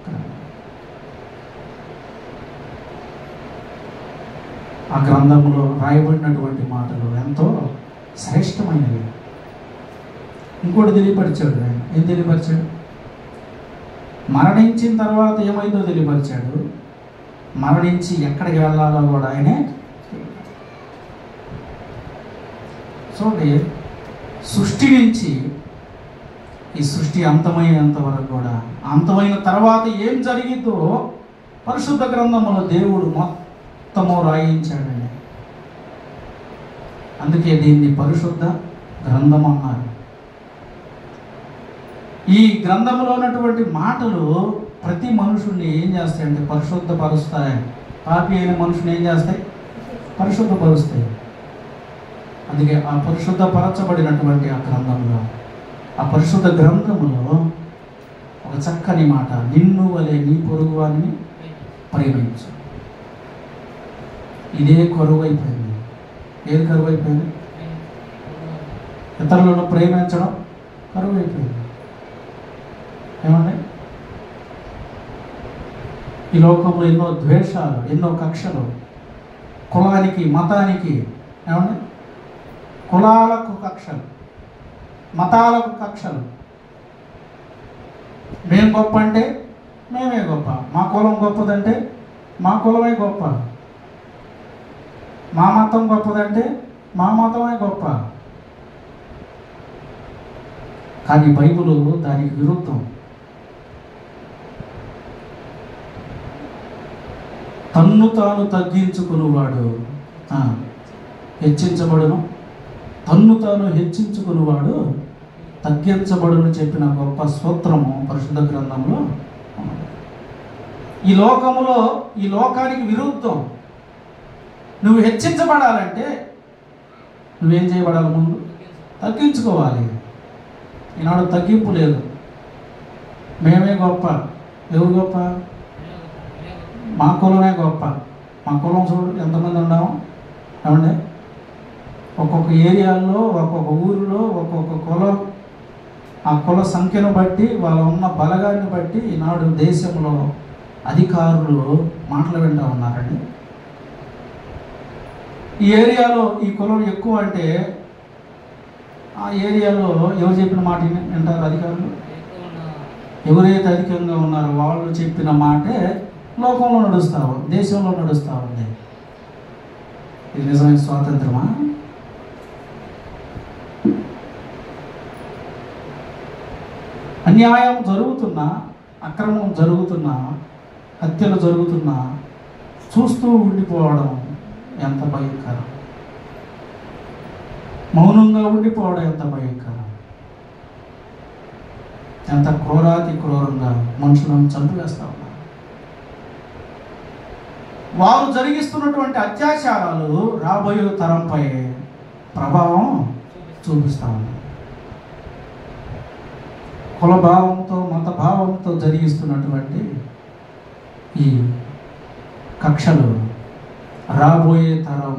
Speaker 1: గ్రంథం. ఆ గ్రంథంలో రాయబడినటువంటి మాటలు ఎంతో శ్రేష్టమైనవి. ఇంకోటి తెలియపరిచాడు ఆయన. ఏం తెలియపరిచాడు? మరణించిన తర్వాత ఏమైందో తెలియపరిచాడు. మరణించి ఎక్కడికి వెళ్ళాలో కూడా ఆయనే. చూడండి, సృష్టి నుంచి ఈ సృష్టి అంతమయ్యేంత వరకు కూడా, అంతమైన తర్వాత ఏం జరిగిందో పరిశుద్ధ గ్రంథంలో దేవుడు మొత్తము రాయించాడండి. అందుకే దీన్ని పరిశుద్ధ గ్రంథం అన్నారు. ఈ గ్రంథంలో ఉన్నటువంటి మాటలు ప్రతి మనుషుల్ని ఏం చేస్తాయంటే పరిశుద్ధపరుస్తాయి. పాపి అయిన మనుషుని ఏం చేస్తాయి? పరిశుద్ధపరుస్తాయి. అందుకే ఆ పరిశుద్ధపరచబడినటువంటి ఆ గ్రంథంలో, ఆ పరిశుద్ధ గ్రంథములో ఒక చక్కని మాట, నిన్ను వలె నీ పొరుగు వారిని ప్రేమించు. ఇదే కరువు అయిపోయింది. ఏది కరువు అయిపోయింది? ఇతరులను ప్రేమించడం కరువు అయిపోయింది. ఏమండి? ఈ లోకంలో ఎన్నో ద్వేషాలు, ఎన్నో కక్షలు, కులానికి మతానికి, ఏమండి, కులాలకు కక్షలు, మతాలకు కక్షలు. మేము గొప్ప అంటే మేమే గొప్ప, మా కులం గొప్పదంటే మా కులమే గొప్ప, మా మతం గొప్పదంటే మా మతమే గొప్ప. కానీ బైబిలు దానికి విరుద్ధం. తన్ను తాను తగ్గించుకునేవాడు హెచ్చించబడును, తన్ను తాను హెచ్చించుకునేవాడు తగ్గించబడును చెప్పిన గొప్ప సూత్రము పరిశుద్ధ గ్రంథంలో. ఈ లోకములో, ఈ లోకానికి విరుద్ధం. నువ్వు హెచ్చించబడాలంటే నువ్వేం చేయబడాలి? ముందు తగ్గించుకోవాలి. ఈనాడు తగ్గింపు లేదు. మేమే గొప్ప. ఎవరు గొప్ప? మా కులమే గొప్ప. మా కులం చూడు ఎంతమంది ఉన్నాము. ఏమండి? ఒక్కొక్క ఏరియాల్లో, ఒక్కొక్క ఊరిలో ఒక్కొక్క కులం, ఆ కుల సంఖ్యను బట్టి, వాళ్ళ ఉన్న బలగాన్ని బట్టి ఈనాడు దేశంలో అధికారులు మాటలు వింటూ ఉన్నారండి. ఈ ఏరియాలో ఈ కులం ఎక్కువ అంటే ఆ ఏరియాలో ఎవరు చెప్పిన మాట వింటారు అధికారులు? ఎవరైతే అధికంగా ఉన్నారో వాళ్ళు చెప్పిన మాటే లోకంలో నడుస్తావు, దేశంలో నడుస్తూ ఉంది. ఇది నిజమైన స్వాతంత్రమా? అన్యాయం జరుగుతున్నా, అక్రమం జరుగుతున్నా, హత్యలు జరుగుతున్నా చూస్తూ ఉండిపోవడం ఎంత భయంకరం. మౌనంగా ఉండిపోవడం ఎంత భయంకరం. ఎంత క్రూరాతి క్రూరంగా మనుషులను చంపివేస్తా ఉన్నారు. వారు జరిగిస్తున్నటువంటి అత్యాచారాలు రాబోయే తరంపై ప్రభావం చూపిస్తూ ఉన్నాయి. కులభావంతో, మతభావంతో జరిగిస్తున్నటువంటి ఈ కక్షలు రాబోయే తరం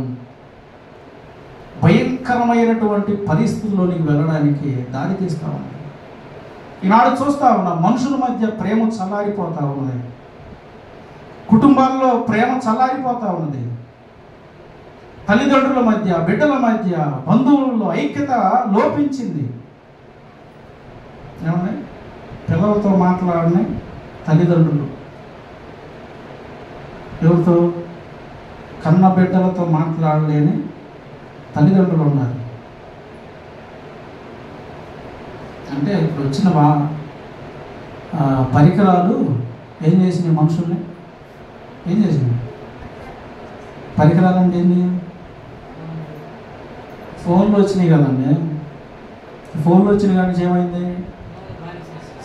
Speaker 1: భయంకరమైనటువంటి పరిస్థితుల్లోనికి వెళ్ళడానికి దారి తీస్తూ ఉన్నాయి. ఈనాడు చూస్తూ ఉన్నాం, మనుషుల మధ్య ప్రేమ చల్లారిపోతూ ఉన్నది. కుటుంబాల్లో ప్రేమ చల్లారిపోతూ ఉన్నది. తల్లిదండ్రుల మధ్య, బిడ్డల మధ్య, బంధువుల్లో ఐక్యత లోపించింది. ఏమన్నా? పిల్లలతో మాట్లాడని తల్లిదండ్రులు, ఎవరితో? కన్న బిడ్డలతో మాట్లాడలేని తల్లిదండ్రులు ఉన్నారు. అంటే ఇప్పుడు వచ్చిన పరికరాలు ఏం చేసినాయి? మనుషుల్ని ఏం చేసినాయి? పరికరాలు అంటే ఏంటి? ఫోన్లు వచ్చినాయి కదండి. ఫోన్లు వచ్చిన కానీ ఏమైంది?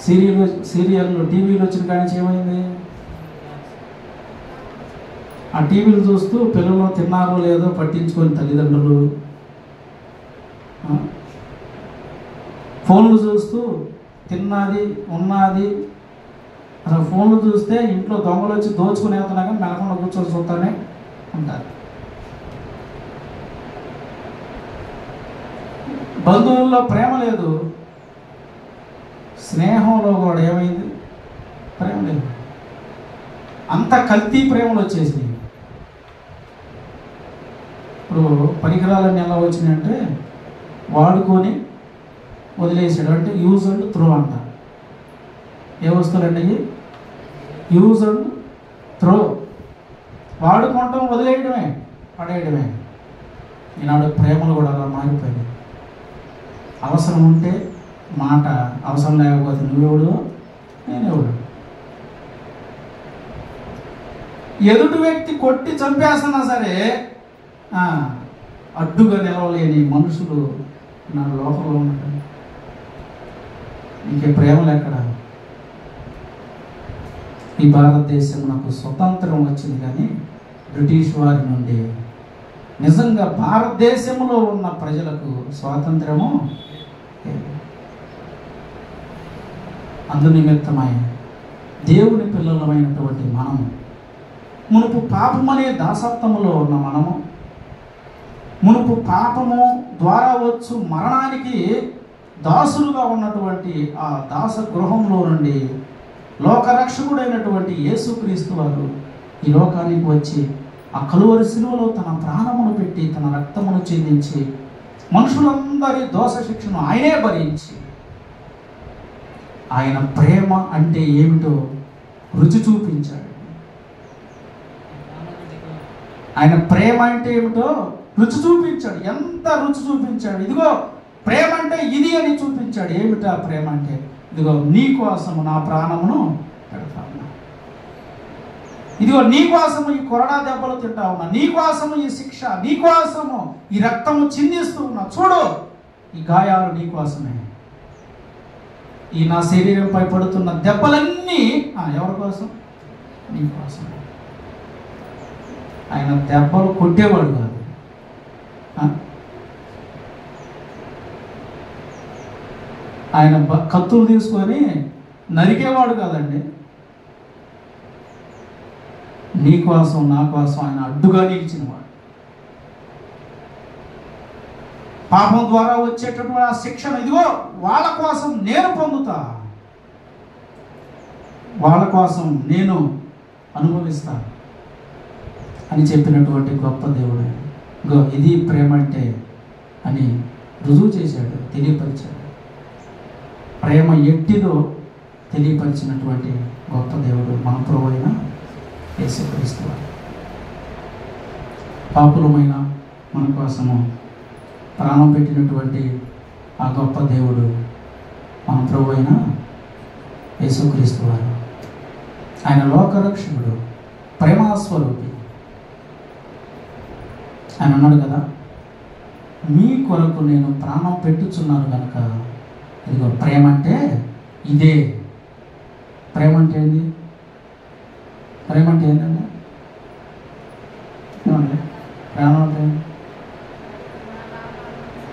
Speaker 1: సీరియల్లో టీవీలు వచ్చిన కానీ ఏమైంది? ఆ టీవీలు చూస్తూ పిల్లలు తిన్నారో లేదో పట్టించుకొని తల్లిదండ్రులు, ఫోన్లు చూస్తూ తిన్నది ఉన్నది, అసలు ఫోన్లు చూస్తే ఇంట్లో దొంగలు వచ్చి దోచుకుని వెళ్తున్నా కానీ మెలకుండా కూర్చొని చూస్తానే ఉంటారు. బంధువుల్లో ప్రేమ లేదు, స్నేహంలో కూడా ఏమైంది? ప్రేమ లేదు. అంత కల్తీ ప్రేమలు వచ్చేసినాయి. ఇప్పుడు పరికరాలన్నీ ఎలా వచ్చినాయంటే వాడుకొని వదిలేసాడు. అంటే యూజ్ అండ్ త్రో అంట. ఏ వస్తువులండి? Use and throw. వాడుకోవటం, వదిలేయడమే, పడేయడమే. ఈనాడు ప్రేమలు కూడా అలా మారిపోయాయి. అవసరం ఉంటే మాట, అవసరం లేకపోతే నువ్వెవడు, నేనెవడు. ఎదుటి వ్యక్తి కొట్టి చంపేస్తున్నా సరే అడ్డుగా నిలవలేని మనుషులు నా లోకంలో ఉన్నారు. ఇంకే ప్రేమలు ఎక్కడ? ఈ భారతదేశం నాకు స్వతంత్రం వచ్చింది, కానీ బ్రిటిష్ వారి నుండి నిజంగా భారతదేశంలో ఉన్న ప్రజలకు స్వాతంత్రము అందునిమిత్తమై దేవుని పిల్లలమైనటువంటి మనము, మునుపు పాపమనే దాసత్వములో ఉన్న మనము, మునుపు పాపము ద్వారా వచ్చు మరణానికి దాసులుగా ఉన్నటువంటి ఆ దాస గృహంలో నుండి లోకరక్షకుడైనటువంటి యేసుక్రీస్తు వారు ఈ లోకానికి వచ్చి ఆ కలువరి శిలువలో తన ప్రాణమును పెట్టి తన రక్తమును చిందించి మనుషులందరి దోష శిక్షను ఆయనే భరించి ఆయన ప్రేమ అంటే ఏమిటో రుచి చూపించాడు. ఆయన ప్రేమ అంటే ఏమిటో రుచి చూపించాడు. ఎంత రుచి చూపించాడు! ఇదిగో ప్రేమ అంటే ఇది అని చూపించాడు. ఏమిటా ప్రేమ అంటే? ఇదిగో నీ కోసము నా ప్రాణమును పెడతా ఉన్నా, ఇదిగో నీ కోసము ఈ కొరడా దెబ్బలు తింటా ఉన్నా, నీ కోసము ఈ శిక్ష, నీ కోసము ఈ రక్తము చిందిస్తూ ఉన్నా, చూడు ఈ గాయాలు నీ కోసమే, ఈ నా శరీరంపై పడుతున్న దెబ్బలన్నీ ఎవరి కోసం? నీ కోసం. ఆయన దెబ్బలు కొట్టేవాడు కాదు, ఆయన కత్తులు తీసుకొని నరికేవాడు కాదండి. నీ కోసం నా కోసం ఆయన అడ్డుగా నిలిచినవాడు. పాపం ద్వారా వచ్చేటటువంటి ఆ శిక్షణ ఇదిగో వాళ్ళ కోసం నేను పొందుతా, వాళ్ళ కోసం నేను అనుభవిస్తా అని చెప్పినటువంటి గొప్ప దేవుడు. ఇగో ఇది ప్రేమ అంటే అని రుజువు చేశాడు, తెలియపరిచాడు. ప్రేమ ఎట్టిదో తెలియపరిచినటువంటి గొప్ప దేవుడు మన ప్రభువైన యేసుక్రీస్తు. పాపులమైన మన కోసము ప్రాణం పెట్టినటువంటి ఆ గొప్ప దేవుడు మన ప్రభువైన యేసుక్రీస్తు వారు. ఆయన లోకరక్షకుడు, ప్రేమాస్వరూపి. ఆయన అన్నాడు కదా, మీ కొరకు నేను ప్రాణం పెట్టుచున్నాను కనుక ఇదిగో ప్రేమ అంటే ఇదే. ప్రేమ అంటే ఏంది? ప్రేమ అంటే ఏంటంటే ఏమండి? ప్రేమ అంటే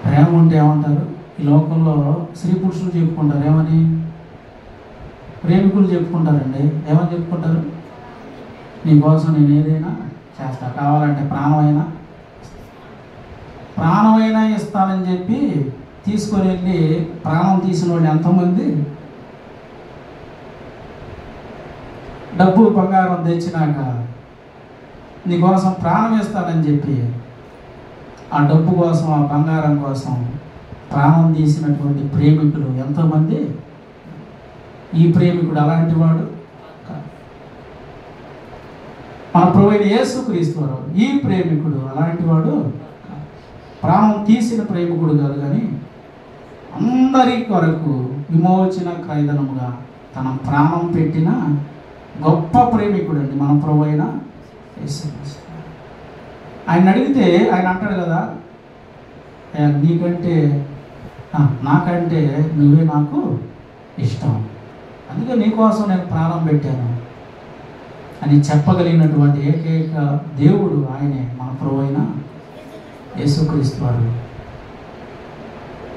Speaker 1: ప్రేమ ఉంటే ఏమంటారు? ఈ లోకంలో స్త్రీ పురుషులు చెప్పుకుంటారు ఏమని? ప్రేమికులు చెప్పుకుంటారండి. ఏమని చెప్పుకుంటారు? నీకోసం నేను ఏదైనా చేస్తా, కావాలంటే ప్రాణమైనా ఇస్తానని చెప్పి తీసుకొని వెళ్ళి ప్రాణం తీసిన వాళ్ళు ఎంతోమంది? డబ్బు బంగారం తెచ్చినాక నీకోసం ప్రాణం ఇస్తానని చెప్పి ఆ డబ్బు కోసం, ఆ బంగారం కోసం ప్రాణం తీసినటువంటి ప్రేమికులు ఎంతోమంది. ఈ ప్రేమికుడు అలాంటి వాడు కాదు. మన ప్రభువైన యేసుక్రీస్తు వారు ఈ ప్రేమికుడు అలాంటి వాడు కాదు. ప్రాణం తీసిన ప్రేమికుడు కాదు, కానీ అందరి కొరకు విమోచన క్రయధనముగా తన ప్రాణం పెట్టిన గొప్ప ప్రేమికుడు అండి మన ప్రభువైన యేసుక్రీస్తు. ఆయన అడిగితే ఆయన అంటాడు కదా, నీకంటే నాకంటే నువ్వే నాకు ఇష్టం, అందుకే నీకోసం నేను ప్రాణం పెట్టాను అని చెప్పగలిగినటువంటి ఏకైక దేవుడు ఆయనే మన ప్రభువైన యేసుక్రీస్తు వారు.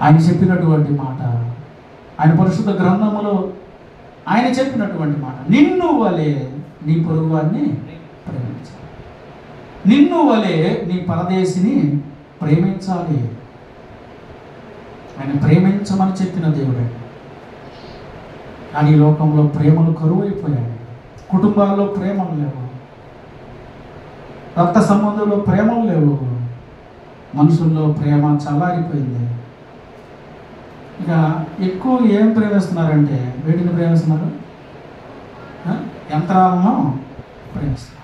Speaker 1: ఆయన చెప్పినటువంటి మాట, ఆయన పరిశుద్ధ గ్రంథములో ఆయన చెప్పినటువంటి మాట, నిన్ను వలె నీ పొరుగువాన్ని ప్రేమించాలి, నిన్ను వలె నీ పరదేశిని ప్రేమించాలి. ఆయన ప్రేమించమని చెప్పిన దేవుడే. కానీ ఈ లోకంలో ప్రేమలు కరువైపోయాయి. కుటుంబాల్లో ప్రేమలు లేవు, రక్త సంబంధంలో ప్రేమలు లేవు, మనుషుల్లో ప్రేమ చల్లారిపోయింది. ఇక ఎక్కువ ఏం ప్రేమిస్తున్నారంటే వేటిని ప్రేమిస్తున్నారు? యంత్రాలను ప్రేమిస్తున్నారు.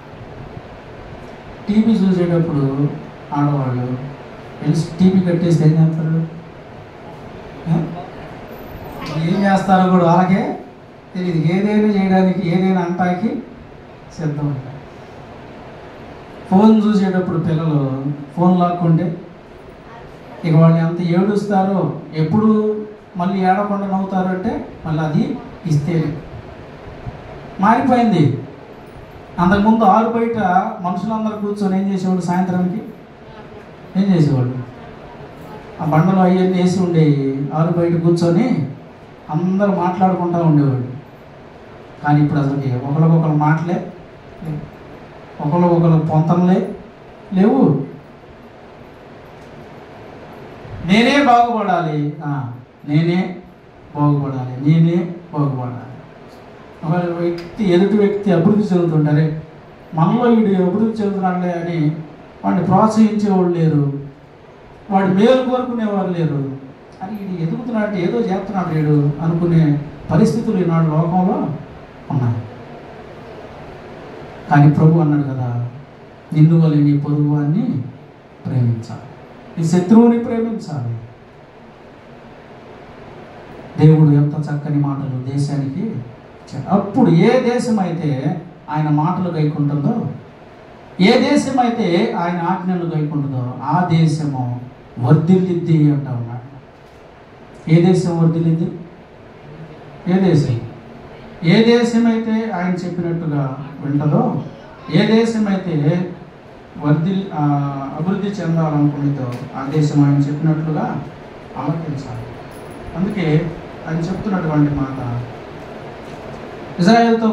Speaker 1: టీవీ చూసేటప్పుడు ఆడవాళ్ళు టీవీ కట్టేస్తే ఏం చేస్తారు? ఏం చేస్తారో కూడా వాళ్ళకే తెలియదు. ఏదైనా చేయడానికి, ఏదైనా అంటానికి సిద్ధం ఉంటారు. ఫోన్ చూసేటప్పుడు పిల్లలు ఫోన్ లాక్కుంటే ఇక వాళ్ళు ఎంత ఏడుస్తారో, ఎప్పుడు మళ్ళీ ఏడకుండా నవ్వుతారు అంటే మళ్ళీ అది ఇస్తేనే. మారిపోయింది. అంతకుముందు ఆరు బయట మనుషులందరూ కూర్చొని ఏం చేసేవాళ్ళు? సాయంత్రానికి ఏం చేసేవాళ్ళు? ఆ బండలు అవన్నీ వేసి ఉండేవి. ఆరు బయట కూర్చొని అందరూ మాట్లాడుకుంటూ ఉండేవాళ్ళు. కానీ ఇప్పుడు అసలుకి ఒకరికొకరు మాటలే, ఒకరికొకరు పొంతనలే లేవు. నేనే బాగుపడాలి, నేనే బాగుపడాలి, నేనే బాగుపడాలి. ఒక వ్యక్తి ఎదుటి వ్యక్తి అభివృద్ధి చెందుతుంటారే, మనలో వీడు అభివృద్ధి చెందుతున్నాడులే అని వాడిని ప్రోత్సహించేవాళ్ళు లేరు, వాడు మేలు కోరుకునేవారు లేరు. అని వీడు ఎదుగుతున్నాడు, ఏదో చేస్తున్నాడు వీడు అనుకునే పరిస్థితులు ఈనాడు లోకంలో ఉన్నాయి. కానీ ప్రభు అన్నాడు కదా, నిన్ను వలె నీ పొరుగు వారిని ప్రేమించాలి, నీ శత్రువుని ప్రేమించాలి. దేవుడు ఎంత చక్కని మాటలు దేశానికి ఇచ్చాడు. అప్పుడు ఏ దేశం అయితే ఆయన మాటలు గైకుంటుందో, ఏ దేశం అయితే ఆయన ఆజ్ఞలు గైకుంటుందో ఆ దేశము వర్ధిల్లిద్ది అంటా ఉన్నాడు. ఏ దేశం వర్ధిల్లిద్ది? ఏ దేశం? ఏ దేశం అయితే ఆయన చెప్పినట్టుగా వింటదో, ఏ దేశం అయితే అభివృద్ధి చెందాలనుకునేదో ఆ దేశం ఆయన చెప్పినట్లుగా ఆలోచించాలి. అందుకే ఆయన చెప్తున్నటువంటి మాట, ఇజ్రాయెల్తో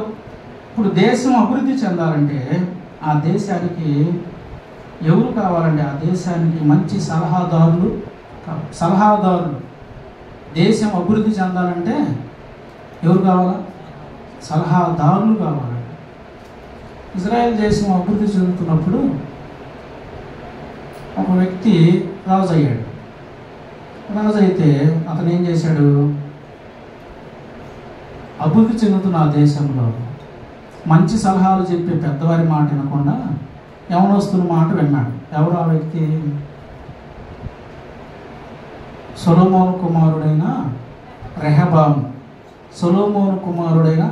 Speaker 1: ఇప్పుడు దేశం అభివృద్ధి చెందాలంటే ఆ దేశానికి ఎవరు కావాలంటే, ఆ దేశానికి మంచి సలహాదారులు. దేశం అభివృద్ధి చెందాలంటే ఎవరు కావాలా? సలహాదారులు కావాలి. ఇజ్రాయెల్ దేశం అభివృద్ధి చెందుతున్నప్పుడు ఒక వ్యక్తి రాజు అయ్యాడు. రాజు అయితే అతను ఏం చేశాడు? అభివృద్ధి చెందుతున్న ఆ దేశంలో మంచి సలహాలు చెప్పే పెద్దవారి మాట వినకుండా యవనస్తుల మాట విన్నాడు. ఎవరు ఆ వ్యక్తి? సొలొమోను కుమారుడైన రెహబాము. సొలొమోను కుమారుడైన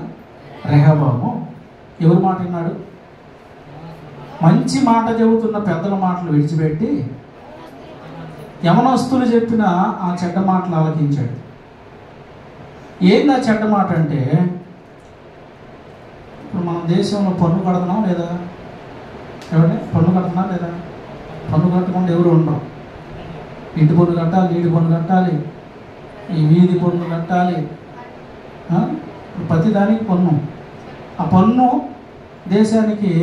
Speaker 1: రెహబాము ఎవరి మాట విన్నాడు? మంచి మాట చెబుతున్న పెద్దల మాటలు విడిచిపెట్టి యవనస్తులు చెప్పిన ఆ చెడ్డ మాటలు ఆలకించాడు. ఏంది ఆ చెడ్డ మాట అంటే, ఇప్పుడు మనం దేశంలో పన్ను కడుతున్నాం లేదా? ఎవరి పన్ను కడుతున్నా లేదా? పన్ను కట్టకుండా ఎవరు ఉండరు. ఇంటి పన్ను కట్టాలి, నీటి పన్ను కట్టాలి, ఈ వీధి పన్ను కట్టాలి, ప్రతి దానికి పన్ను. ఆ పన్ను దేశానికి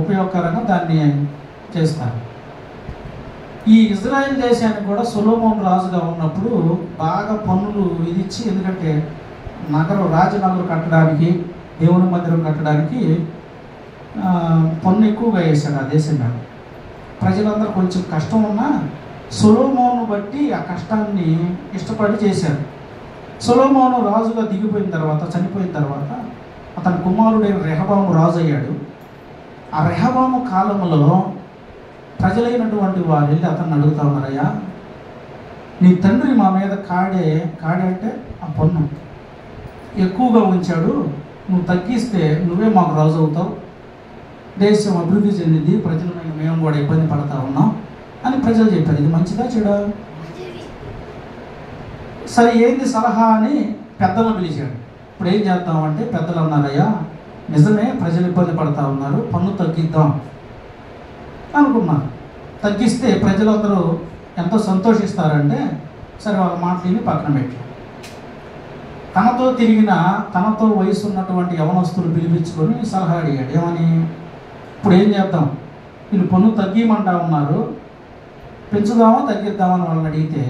Speaker 1: ఉపయోగకరంగా దాన్ని చేస్తారు. ఈ ఇజ్రాయెల్ దేశానికి కూడా సొలొమోను రాజుగా ఉన్నప్పుడు బాగా పన్నులు విధించి, ఎందుకంటే రాజనగరం కట్టడానికి, దేవుని మందిరం కట్టడానికి పన్ను ఎక్కువగా వేశాడు ఆ దేశం మీద. ప్రజలందరూ కొంచెం కష్టం ఉన్నా సొలొమోను బట్టి ఆ కష్టాన్ని ఇష్టపడి చేశారు. సొలొమోను రాజుగా దిగిపోయిన తర్వాత, చనిపోయిన తర్వాత అతని కుమారుడైన రెహబాము రాజు అయ్యాడు. ఆ రెహబాము కాలంలో ప్రజలైనటువంటి వారు వెళ్ళి అతన్ని అడుగుతా ఉన్నారయ్యా, నీ తండ్రి మా మీద కాడే అంటే ఆ పన్ను ఎక్కువగా ఉంచాడు, నువ్వు తగ్గిస్తే నువ్వే మాకు రాజు అవుతావు, దేశం అభివృద్ధి చెందింది, ప్రజలు మేము కూడా ఇబ్బంది పడతా ఉన్నాం అని ప్రజలు చెప్పారు. ఇది మంచిదా చెడా? సరే, ఏంది సలహా అని పెద్దలను పిలిచాడు. ఇప్పుడు ఏం చేద్దామంటే పెద్దలు అన్నారయ్యా, నిజమే ప్రజలు ఇబ్బంది పడతా ఉన్నారు, పన్ను తగ్గిద్దాం అనుకున్నారు. తగ్గిస్తే ప్రజలందరూ ఎంతో సంతోషిస్తారంటే సరే వాళ్ళ మాటలని పక్కన పెట్టారు. తనతో వయసు ఉన్నటువంటి యవనస్తులు పిలిపించుకొని సలహా అడిగాడు. ఏమని? ఇప్పుడు ఏం చేద్దాం, వీళ్ళు పన్ను తగ్గిమంటా ఉన్నారు, పెంచుదామా తగ్గిద్దామని వాళ్ళని అడిగితే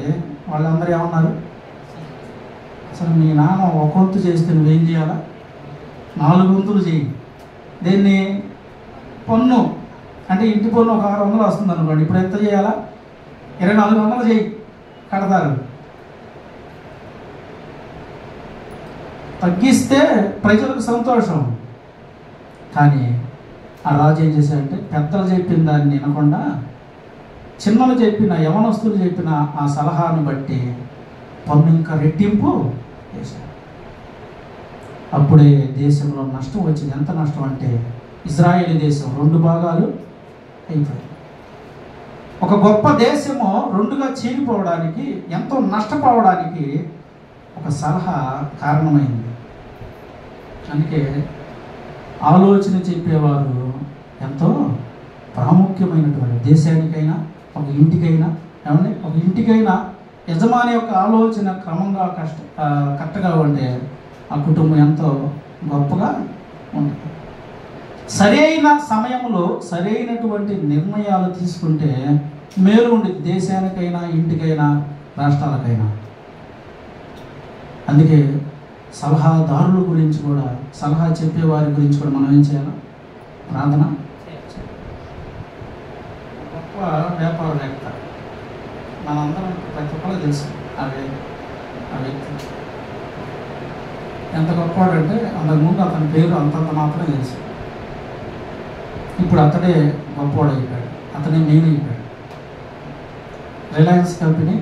Speaker 1: వాళ్ళందరూ ఏమన్నారు? అసలు మీ నాన్న ఒక వంతు చేస్తే నువ్వేం చేయాలా? 4 వంతులు చేయి. దీన్ని పన్ను అంటే ఇంటి పన్ను ఒక 600 వస్తుంది అనుకోండి, ఇప్పుడు ఎంత చేయాలా? 2400 చేయి, కడతారు. తగ్గిస్తే ప్రజలకు సంతోషం. కానీ ఆ రాజు ఏం చేశాడంటే పెద్దలు చెప్పిన దాన్ని వినకుండా చిన్నలు చెప్పిన, యవనస్తులు చెప్పిన ఆ సలహాను బట్టి పన్ను ఇంకా రెట్టింపు చేశాడు. అప్పుడే దేశంలో నష్టం వచ్చింది. ఎంత నష్టం అంటే ఇజ్రాయేలీ దేశం 2 భాగాలు అయిపోయింది. ఒక గొప్ప దేశము రెండుగా చీలిపోవడానికి, ఎంతో నష్టపోవడానికి ఒక సలహా కారణమైంది. అందుకే ఆలోచన చెప్పేవారు ఎంతో ప్రాముఖ్యమైనటువంటి, దేశానికైనా ఒక ఇంటికైనా, ఏమండి ఒక ఇంటికైనా యజమాని యొక్క ఆలోచన క్రమంగా కరెక్ట్గా ఉంటే ఆ కుటుంబం ఎంతో గొప్పగా ఉంటుంది. సరైన సమయంలో సరైనటువంటి నిర్ణయాలు తీసుకుంటే మేలు ఉండేది, దేశానికైనా ఇంటికైనా రాష్ట్రాలకైనా. అందుకే సలహాదారుల గురించి కూడా, సలహా చెప్పేవారి గురించి కూడా మనం ఏం చేయాలి? ప్రార్థన. గొప్ప వ్యాపారవేత్త, మనందరం ప్రతి ఒక్కరికి తెలుసు ఆ వ్యక్తి ఎంత గొప్పవాడంటే, అంతకుముందు అతని పేరు అంతంత మాత్రమే తెలుసు. ఇప్పుడు అతడే గొప్పవాడు అయిపోయాడు, అతనే మెయిన్ అయిపోయాడు. రిలయన్స్ కంపెనీ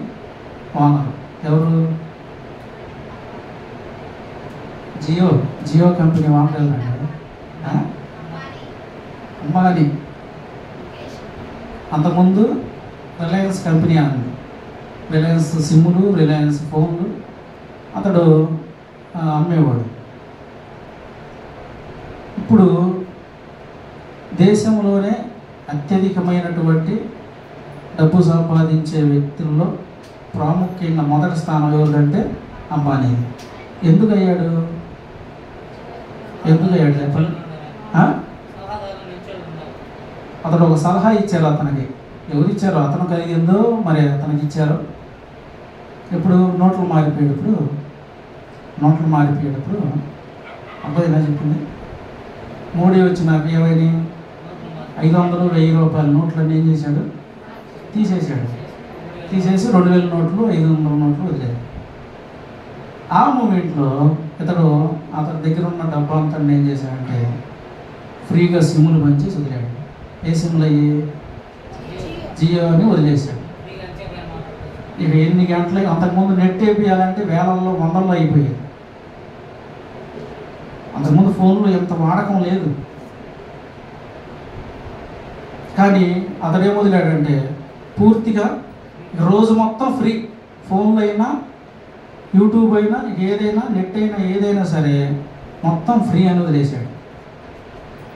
Speaker 1: ఓనర్ ఎవరు? జియో కంపెనీ ఓనర్ ఎవరండి? అంబానీ. అంతకుముందు రిలయన్స్ కంపెనీ అన్నది, రిలయన్స్ సిమ్ములు, రిలయన్స్ ఫోన్లు అతడు అమ్మేవాడు. ఇప్పుడు దేశంలోనే అత్యధికమైనటువంటి డబ్బు సంపాదించే వ్యక్తుల్లో ప్రాముఖ్యంగా మొదటి స్థానం ఎవరంటే అంబానీ. ఎందుకు అయ్యాడు చెప్పండి? అతడు ఒక సలహా ఇచ్చారు అతనికి. ఎవరు ఇచ్చారో? అతను కలిగిందో మరి అతనికి ఇచ్చారు. ఇప్పుడు నోట్లు మారిపోయేటప్పుడు అబ్బాయి ఎలా చెప్పింది, మోడీ వచ్చినాక ఏమైనా 500, 1000 రూపాయల నోట్లన్నీ ఏం చేశాడు? తీసేసి 2000 నోట్లు, 500 నోట్లు వదిలేదు. ఆ మూమెంట్లో అతని దగ్గర ఉన్న డబ్బు అంతా ఏం చేశాడంటే ఫ్రీగా సిమ్ములు పంచేసి వదిలాడు. ఏ సిమ్లు అయ్యి? జియో అని వదిలేశాడు. ఇక ఎన్ని గంటలు, అంతకుముందు నెట్ వేపియాలంటే వేలల్లో, వందల్లో అయిపోయాయి. అంతకుముందు ఫోన్లో ఎంత వాడకం లేదు. కానీ అతడేం వదిలాడంటే పూర్తిగా రోజు మొత్తం ఫ్రీ. ఫోన్లు అయినా, యూట్యూబ్ అయినా, ఏదైనా, నెట్ అయినా, ఏదైనా సరే మొత్తం ఫ్రీ అని వదిలేశాడు.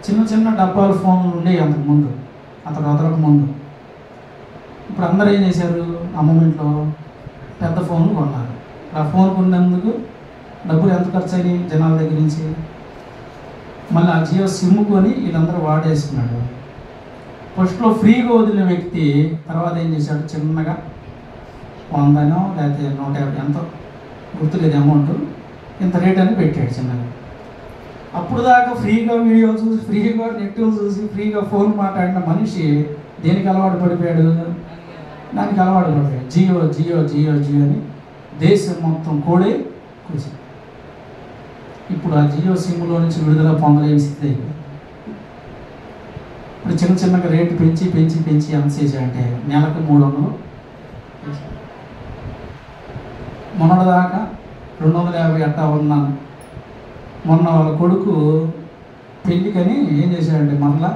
Speaker 1: చిన్న డబ్బాలు ఫోన్లు ఉండేవి అంతకుముందు, అతడు వదలక ముందు. ఇప్పుడు అందరూ ఏం చేశారు? ఆ మూమెంట్లో పెద్ద ఫోన్లు కొన్నారు. ఆ ఫోన్ కొన్నందుకు డబ్బులు ఎంత ఖర్చు అయినాయి జనాల దగ్గర నుంచి? మళ్ళీ ఆ జియో సిమ్ కొని వీళ్ళందరూ వాడేసుకున్నాడు. ఫస్ట్లో ఫ్రీగా వదిలిన వ్యక్తి తర్వాత ఏం చేశాడు? చిన్నగా 100నో లేకపోతే 150 ఎంతో గుర్తులేదు అమౌంట్, ఇంత రేట్ అని పెట్టాడు చిన్నగా. అప్పుడు దాకా ఫ్రీగా వీడియోలు చూసి, ఫ్రీగా నెట్ చూసి, ఫ్రీగా ఫోన్ మాట్లాడిన మనిషి దేనికి అలవాటు పడిపోయాడు? దానికి అలవాటు పడిపోయాడు. జియో జియో జియో జియో అని దేశం మొత్తం కూడే కూర్చుంది. ఇప్పుడు ఆ జియో సిమ్లో నుంచి విడుదల పొందలేని స్థితి అయిపోయింది. ఇప్పుడు చిన్నగా రేటు పెంచి ఎంత చేశాడంటే నెలకు 300, మొన్నటిదాకా 250 అట్టా ఉన్నాను. మొన్న వాళ్ళ కొడుకు పెళ్ళికని ఏం చేశాడంటే మరలా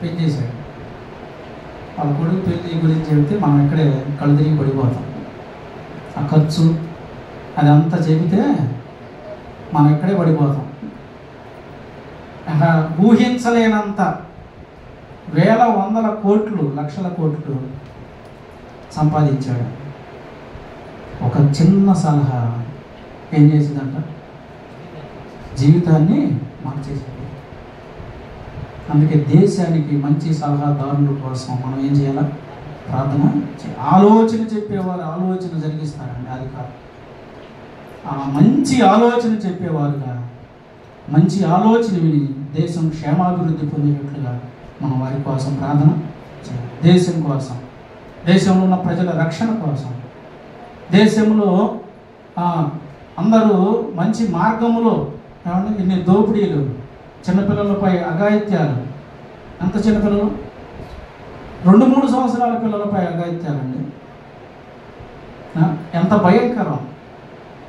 Speaker 1: పెంచేశాడు. వాళ్ళ కొడుకు పెళ్ళి గురించి చెబితే మనం ఇక్కడే కళ్ళు తిరిగి పడిపోతాం. ఆ ఖర్చు అదంతా చెబితే మనం ఇక్కడే పడిపోతాం. ఊహించలేనంత వేల, వందల కోట్లు, లక్షల కోట్లు సంపాదించాడు. ఒక చిన్న సలహా ఏం చేసిందంట? జీవితాన్ని మార్చేసింది. అందుకే దేశానికి మంచి సలహాదారుల కోసం మనం ఏం చేయాలి? ప్రార్థన చేయాలి. ఆలోచన చెప్పేవారు ఆలోచన జరిగిస్తారండి, అది కాదు. ఆ మంచి ఆలోచన చెప్పేవారుగా, మంచి ఆలోచన విని దేశం క్షేమాభివృద్ధి పొందేటట్లుగా మనం వారి కోసం ప్రార్థన చేయాలి. దేశం కోసం, దేశంలో ఉన్న ప్రజల రక్షణ కోసం, దేశంలో అందరూ మంచి మార్గములో, ఏమంటే ఇన్ని దోపిడీలు, చిన్నపిల్లలపై అఘాయిత్యాలు, ఎంత చిన్నపిల్లలు 2-3 సంవత్సరాల పిల్లలపై అఘాయిత్యాలండి. ఎంత భయంకరం,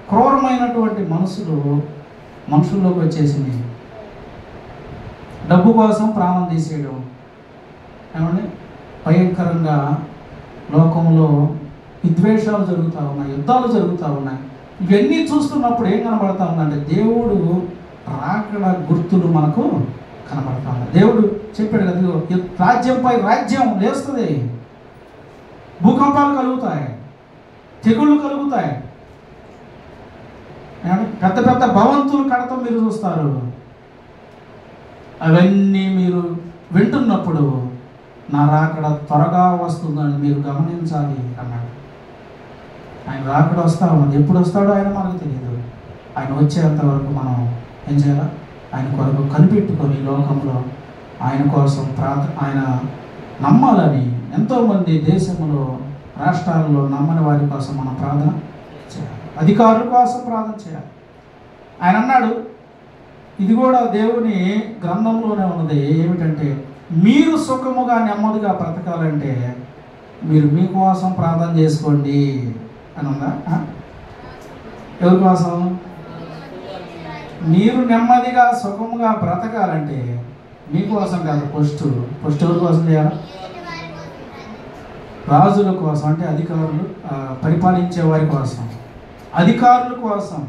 Speaker 1: క్రూరమైనటువంటి మనుషుల్లోకి వచ్చేసింది. డబ్బు కోసం ప్రాణం తీసేయడం, ఏమండి భయంకరంగా లోకంలో విద్వేషాలు జరుగుతూ ఉన్నాయి, యుద్ధాలు జరుగుతూ ఉన్నాయి. ఇవన్నీ చూస్తున్నప్పుడు ఏం కనబడతా ఉందంటే దేవుడు రాకడ గుర్తులు మనకు కనబడతా ఉన్నాయి. దేవుడు చెప్పాడు కదా, రాజ్యంపై రాజ్యం లేస్తుంది, భూకంపాలు కలుగుతాయి, తెగుళ్ళు కలుగుతాయి, పెద్ద పెద్ద భవంతులు కడతాం మీరు చూస్తారు. అవన్నీ మీరు వింటున్నప్పుడు నా రాకడ త్వరగా వస్తుందని మీరు గమనించాలి అన్నాడు. ఆయన రాకడ వస్తా ఉన్నది. ఎప్పుడు వస్తాడో ఆయన మనకు తెలియదు. ఆయన వచ్చేంత వరకు మనం ఏం చేయాలి? ఆయన కొరకు కనిపెట్టుకొని లోకంలో ఆయన కోసం ఆయన నమ్మాలని ఎంతోమంది దేశంలో రాష్ట్రాల్లో నమ్మని వారి కోసం మనం ప్రార్థన చేయాలి, అధికారుల కోసం ప్రార్థన చేయాలి. ఆయన అన్నాడు, ఇది కూడా దేవుని గ్రంథంలోనే ఉన్నది, ఏమిటంటే మీరు సుఖముగా నెమ్మదిగా బ్రతకాలంటే మీరు మీకోసం ప్రార్థన చేసుకోండి అని ఉందా? ఎవరి కోసం? మీరు నెమ్మదిగా సుఖముగా బ్రతకాలంటే మీకోసం కాదు, ఫస్ట్ ఎవరి కోసం చేయాలి? రాజుల కోసం, అంటే అధికారులు, పరిపాలించే వారి కోసం, అధికారుల కోసం,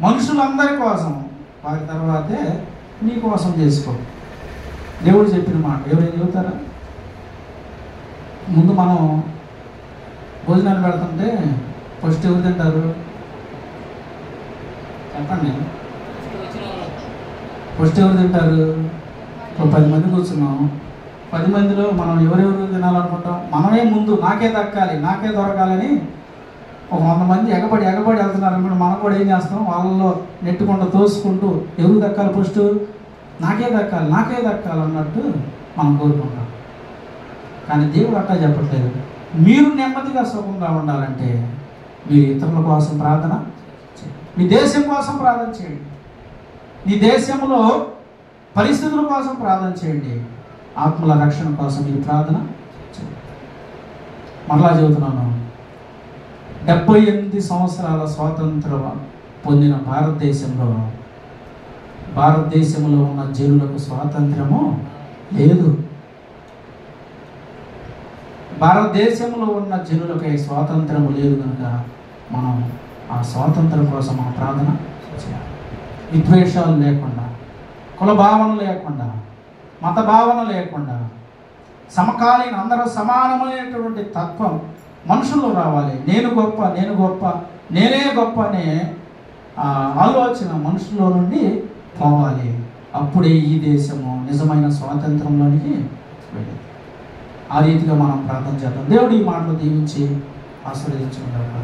Speaker 1: మనుషులందరి కోసం, వారి తర్వాతే నీ కోసం చేసుకో. దేవుడు చెప్పిన మాట ఎవరైనా చెబుతారా? ముందు మనం భోజనాలు పెడుతుంటే ఫస్ట్ ఎవరు తింటారు చెప్పండి? ఫస్ట్ ఎవరు తింటారు? 10 మంది కూర్చున్నాం, 10 మందిలో మనం ఎవరెవరు తినాలనుకుంటాం? మనమే ముందు నాకే దక్కాలి, నాకే దొరకాలని ఒక 100 మంది ఎగబడి వెళ్తున్నారు అనుకుంటే మనం కూడా ఏం చేస్తాం? వాళ్ళలో నెట్టుకుంటూ తోసుకుంటూ ఎవరు దక్కాలి? ఫస్ట్ నాకే దక్కాలి అన్నట్టు మనం కోరుకుంటాం. కానీ దేవుడు అట్లా చెప్పట్లేదు. మీరు నెమ్మదిగా సుఖంగా ఉండాలంటే మీరు ఇతరుల కోసం ప్రార్థన చేయండి, మీ దేశం కోసం ప్రార్థన చేయండి, మీ దేశంలో పరిస్థితుల కోసం ప్రార్థన చేయండి, ఆత్మల రక్షణ కోసం మీరు ప్రార్థన చేయండి. మరలా చెబుతున్నాను, 78 సంవత్సరాల స్వాతంత్రం పొందిన భారతదేశంలో ఉన్న జనులకు స్వాతంత్రము లేదు. భారతదేశంలో ఉన్న జనులకై స్వాతంత్రము లేదు కనుక మనం ఆ స్వాతంత్రం కోసం మనం ప్రార్థన చేయాలి. విద్వేషాలు లేకుండా, కుల భావన లేకుండా, మత భావన లేకుండా, సమకాలీన అందరూ సమానమైనటువంటి తత్వం మనుషుల్లో రావాలి. నేనే గొప్ప అనే ఆలోచన మనుషుల్లో నుండి పోవాలి. అప్పుడే ఈ దేశము నిజమైన స్వాతంత్రంలోనికి వెళ్ళింది. ఆ రీతిగా మనం ప్రార్థన చేద్దాం. దేవుడు ఈ మాటలు దీవించి ఆశీర్వదించుకుంటారు.